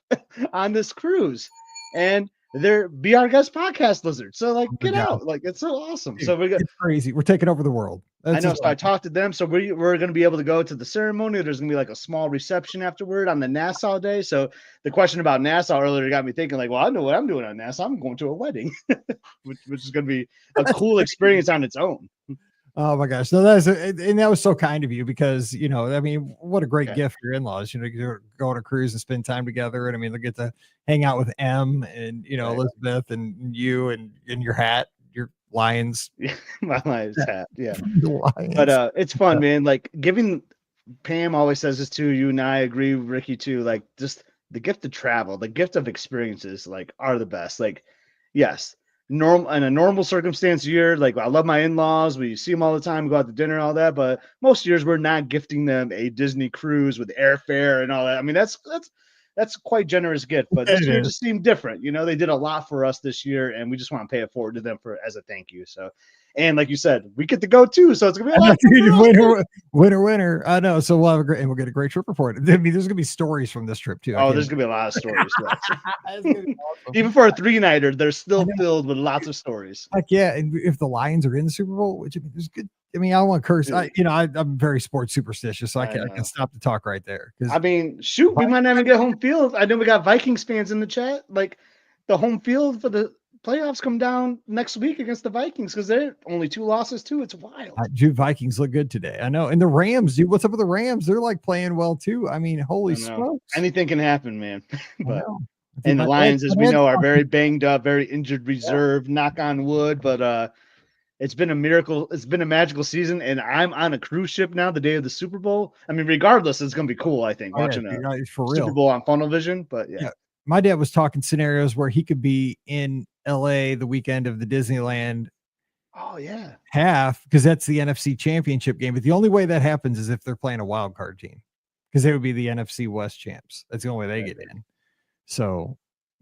B: on this cruise, and they're Be Our Guest podcast lizards. So get out. It's so awesome.
A: Dude,
B: so
A: it's crazy. We're taking over the world.
B: I know. So I talked to them. So we're going to be able to go to the ceremony. There's going to be a small reception afterward on the Nassau day. So the question about Nassau earlier got me thinking well, I know what I'm doing on Nassau. I'm going to a wedding, which is going to be a cool experience on its own.
A: Oh my gosh. No, that was so kind of you because, what a great gift for your in-laws, you go on a cruise and spend time together. And they get to hang out with M and, right. Elizabeth and you and your hat, your Lions.
B: My Lions hat. Yeah. But it's fun, man. Giving Pam always says this too. You and I agree, Ricky too. Just the gift of travel, the gift of experiences, are the best. Yes. In a normal circumstance year, I love my in-laws, we see them all the time, go out to dinner, all that, but most years we're not gifting them a Disney cruise with airfare and all that. That's quite generous gift, but this year just seemed different. They did a lot for us this year, and we just want to pay it forward to them as a thank you. So, and like you said, we get to go too, so it's gonna be a lot.
A: Winner. I know. So we'll get a great trip report. There's gonna be stories from this trip too.
B: Oh, there's gonna be a lot of stories. Awesome. Even for a 3-nighter, they're still filled with lots of stories.
A: And if the Lions are in the Super Bowl, which there's good. I don't want to curse. I'm very sports superstitious, so I can stop the talk right there.
B: Shoot, we might not even get home field. I know we got Vikings fans in the chat. The home field for the playoffs come down next week against the Vikings because they're only 2 losses too. It's wild.
A: Dude, Vikings look good today. I know. And the Rams, dude, what's up with the Rams? They're playing well too. Holy smokes.
B: Anything can happen, man. And the Lions, as we know, are very banged up, very injured reserve, knock on wood. But it's been a miracle. It's been a magical season. And I'm on a cruise ship now the day of the Super Bowl. regardless, it's going to be cool, I think, watching a Super Bowl on Funnel Vision. But yeah.
A: My dad was talking scenarios where he could be in LA the weekend of the Disneyland
B: Oh yeah.
A: half, because that's the NFC championship game. But the only way that happens is if they're playing a wild card team, because they would be the NFC West champs. That's the only way they get in. So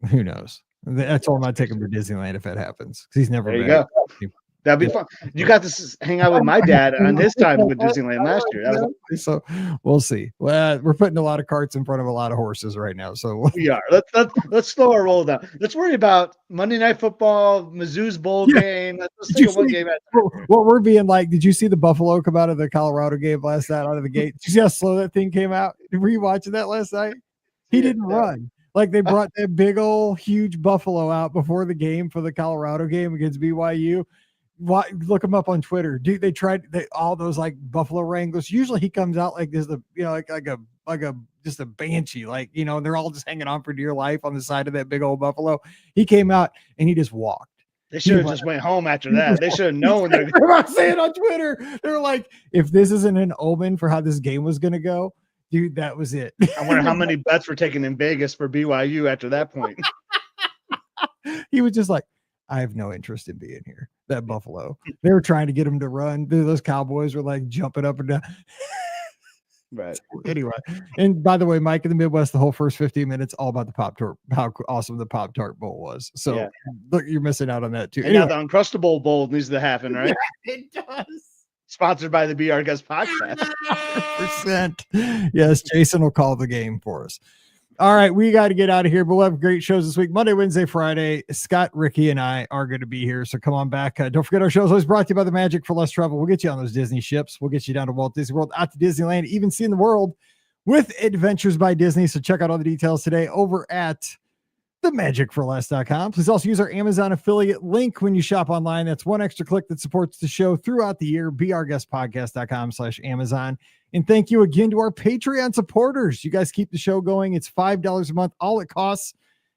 A: who knows? That's all I'm not taking him to Disneyland if that happens, because he's never
B: There you
A: been.
B: go. That'd be fun. You got to hang out with my dad on his time with Disneyland last year. That was,
A: So we'll see. Well, we're putting a lot of carts in front of a lot of horses right now. So
B: we are. Let's slow our roll down. Let's worry about Monday Night Football, Mizzou's bowl game. Let's take one game at a time.
A: what we're being like. Did you see the Buffalo come out of the Colorado game last night out of the gate? Did you see how slow that thing came out? Were you watching that last night? He didn't run. Like they brought that big old huge buffalo out before the game for the Colorado game against BYU. Look him up on Twitter. Dude, they tried all those like buffalo wranglers. Usually he comes out like this, like a just a banshee, like, they're all just hanging on for dear life on the side of that big old buffalo. He came out and he just walked.
B: They should have just went home after that. They should have known.
A: I'm not saying on Twitter. They're like, if this isn't an omen for how this game was going to go, dude, that was it.
B: I wonder how many bets were taken in Vegas for BYU after that point.
A: He was just like, I have no interest in being here. That buffalo. They were trying to get him to run. Those Cowboys were like jumping up and down.
B: Right.
A: Anyway, and by the way, Mike in the Midwest, the whole first 15 minutes, all about the Pop-Tart, how awesome the Pop-Tart Bowl was. So look, you're missing out on that too.
B: And now the Uncrustable Bowl needs to happen, right?
A: It does.
B: Sponsored by the Be Our Guest podcast.
A: 100%. Yes, Jason will call the game for us. All right, we got to get out of here, but we'll have great shows this week. Monday, Wednesday, Friday. Scott, Ricky, and I are going to be here, so come on back. Don't forget our show is always brought to you by the Magic for Less Travel. We'll get you on those Disney ships. We'll get you down to Walt Disney World, out to Disneyland, even seeing the world with Adventures by Disney. So check out all the details today over at themagicforless.com. Please also use our Amazon affiliate link when you shop online. That's one extra click that supports the show throughout the year. beourguestpodcast.com/Amazon. And thank you again to our Patreon supporters. You guys keep the show going. It's $5 a month, all it costs.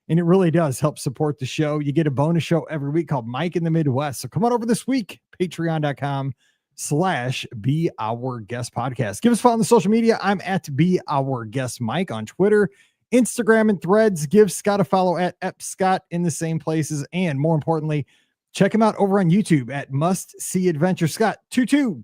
A: And it really does help support the show. You get a bonus show every week called Mike in the Midwest. So come on over this week, patreon.com/Be Our Guest Podcast. Give us a follow on the social media. I'm at Be Our Guest Mike on Twitter, Instagram, and Threads. Give Scott a follow at @Scott in the same places. And more importantly, check him out over on YouTube at Must See Adventure. Scott, two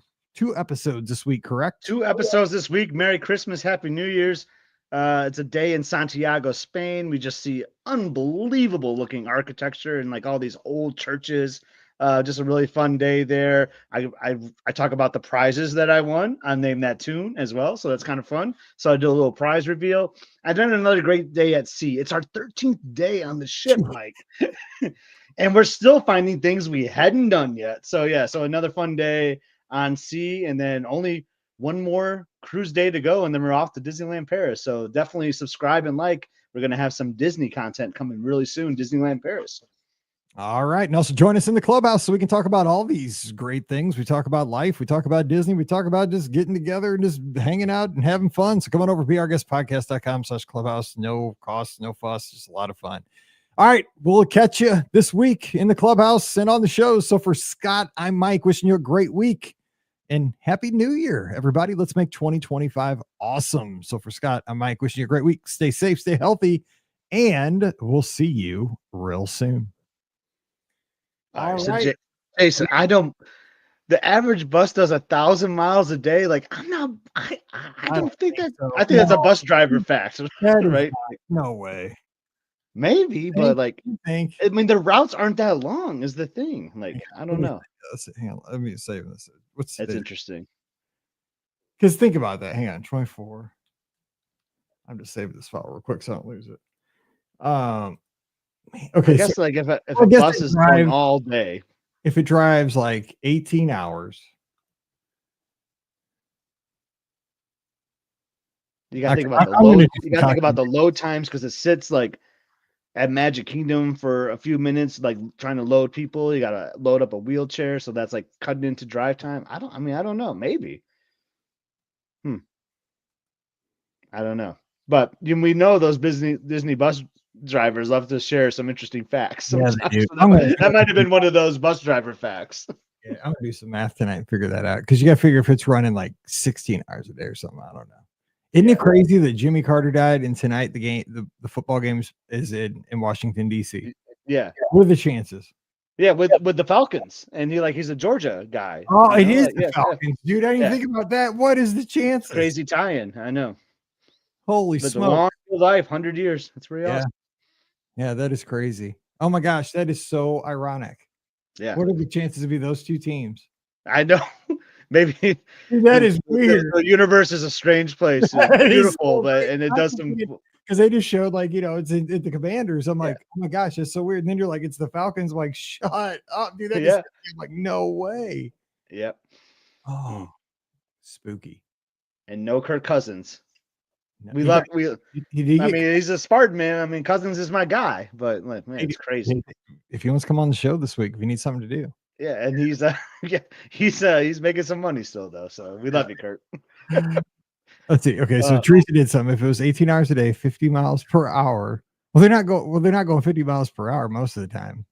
A: episodes this week, correct?
B: 2 episodes this week. Merry Christmas, Happy New Year's. It's a day in Santiago, Spain. We just see unbelievable looking architecture and like all these old churches. Just a really fun day there. I talk about the prizes that I won. I named that tune as well, so that's kind of fun. So I do a little prize reveal. I done another great day at sea. It's our 13th day on the ship, Mike, and we're still finding things we hadn't done yet. So another fun day on sea, and then only one more cruise day to go, and then we're off to Disneyland Paris. So definitely subscribe and like. We're going to have some Disney content coming really soon, Disneyland Paris.
A: All right. And also join us in the clubhouse so we can talk about all these great things. We talk about life. We talk about Disney. We talk about just getting together and just hanging out and having fun. So come on over to beourguestpodcast.com/clubhouse. No cost, no fuss. Just a lot of fun. All right. We'll catch you this week in the clubhouse and on the shows. So for Scott, I'm Mike, wishing you a great week and Happy New Year, everybody. Let's make 2025 awesome. So for Scott, I'm Mike, wishing you a great week. Stay safe, stay healthy, and we'll see you real soon.
B: All right. So Jason, the average bus does 1,000 miles a day. Like I don't think that. So. I think that's a bus driver fact, right?
A: No way.
B: Maybe, but like, I mean, the routes aren't that long. Is the thing? Like, I don't know.
A: Hang on, let me save this.
B: That's interesting.
A: Because think about that. Hang on, 24. I'm just saving this file real quick so I don't lose it. Okay,
B: I guess so, like if a bus is going all day,
A: if it drives like 18 hours,
B: you gotta think about the load. You gotta think about the load times because it sits like at Magic Kingdom for a few minutes, like trying to load people. You gotta load up a wheelchair, so that's like cutting into drive time. I don't know. Maybe. I don't know. But we know those Disney bus drivers love to share some interesting facts.
A: Yeah,
B: so that might have been one of those bus driver facts.
A: Yeah, I'm gonna do some math tonight and figure that out, because you gotta figure if it's running like 16 hours a day or something. I don't know. Isn't it crazy that Jimmy Carter died and tonight the football games is in Washington, D.C.?
B: Yeah.
A: What are the chances?
B: Yeah, with the Falcons, and he's a Georgia guy.
A: Oh,
B: you
A: it
B: know,
A: is
B: like,
A: the
B: yeah,
A: Falcons, dude. I didn't
B: Yeah.
A: think about that. What is the chances?
B: crazy tie-in. I know.
A: Holy
B: But the
A: smoke!
B: long life, 100 years. That's pretty
A: Yeah,
B: awesome.
A: yeah, that is crazy. Oh my gosh, that is so ironic.
B: Yeah,
A: What are the chances to be those two teams?
B: I know. Maybe
A: Dude, that is weird.
B: the universe is a strange place. It's
A: That is
B: beautiful,
A: so
B: but
A: weird.
B: and it does some.
A: Because they just showed it's in the Commanders. I'm
B: Yeah.
A: like, oh my gosh, that's so weird. And then you're like, it's the Falcons. I'm like, shut up, dude. That
B: Yeah.
A: I'm like, no way.
B: Yep.
A: Oh, spooky.
B: And no Kirk Cousins.
A: No,
B: We
A: he
B: love
A: got-
B: we.
A: he did
B: I
A: get-
B: mean, he's a Spartan man. I mean, Cousins is my guy, but like, man, it's crazy.
A: if he wants to come on the show this week, if you need something to do.
B: Yeah, and he's he's making some money still though. So we love you, Kurt.
A: Let's see. Okay, so Teresa did something. If it was 18 hours a day, 50 miles per hour. Well, they're not going 50 miles per hour most of the time.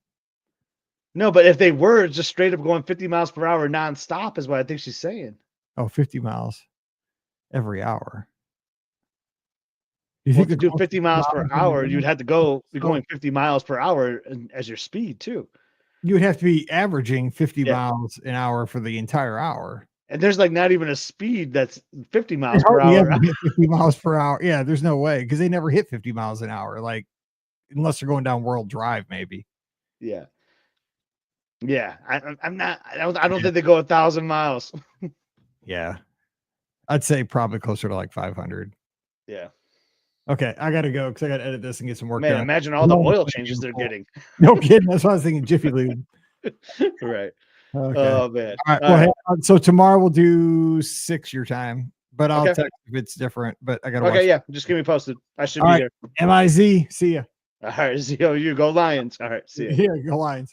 B: No, but if they were just straight up going 50 miles per hour nonstop, is what I think she's saying.
A: Oh, 50 miles every hour. You
B: Well,
A: think
B: to
A: they're
B: do
A: going
B: 50 miles per
A: every
B: hour,
A: day?
B: you'd have to be going 50 miles per hour as your speed too.
A: You would have to be averaging 50
B: Yeah.
A: miles an hour for the entire hour.
B: And there's like not even a speed that's 50 miles
A: They
B: per
A: hardly
B: hour.
A: ever hit 50 miles per hour. Yeah, there's no way because they never hit 50 miles an hour. Like, unless they're going down World Drive, maybe.
B: Yeah. Yeah. I'm not, I don't think they go 1,000 miles.
A: Yeah. I'd say probably closer to like 500.
B: Yeah.
A: Okay, I got to go because I got to edit this and get some work
B: Man,
A: done.
B: imagine all the
A: No,
B: oil
A: that's
B: changes they're
A: beautiful.
B: getting.
A: No kidding. That's what I was thinking. Jiffy Lube.
B: Right.
A: Okay.
B: Oh, man.
A: All right.
B: All
A: Well,
B: right.
A: hey, so tomorrow we'll do 6 your time, but I'll
B: Okay.
A: text if it's different. But I got to watch.
B: Okay. Yeah. Just give me posted. I should
A: All
B: be
A: right.
B: here.
A: MIZ. See ya.
B: All right. You go Lions. All right. See ya.
A: Yeah, go Lions.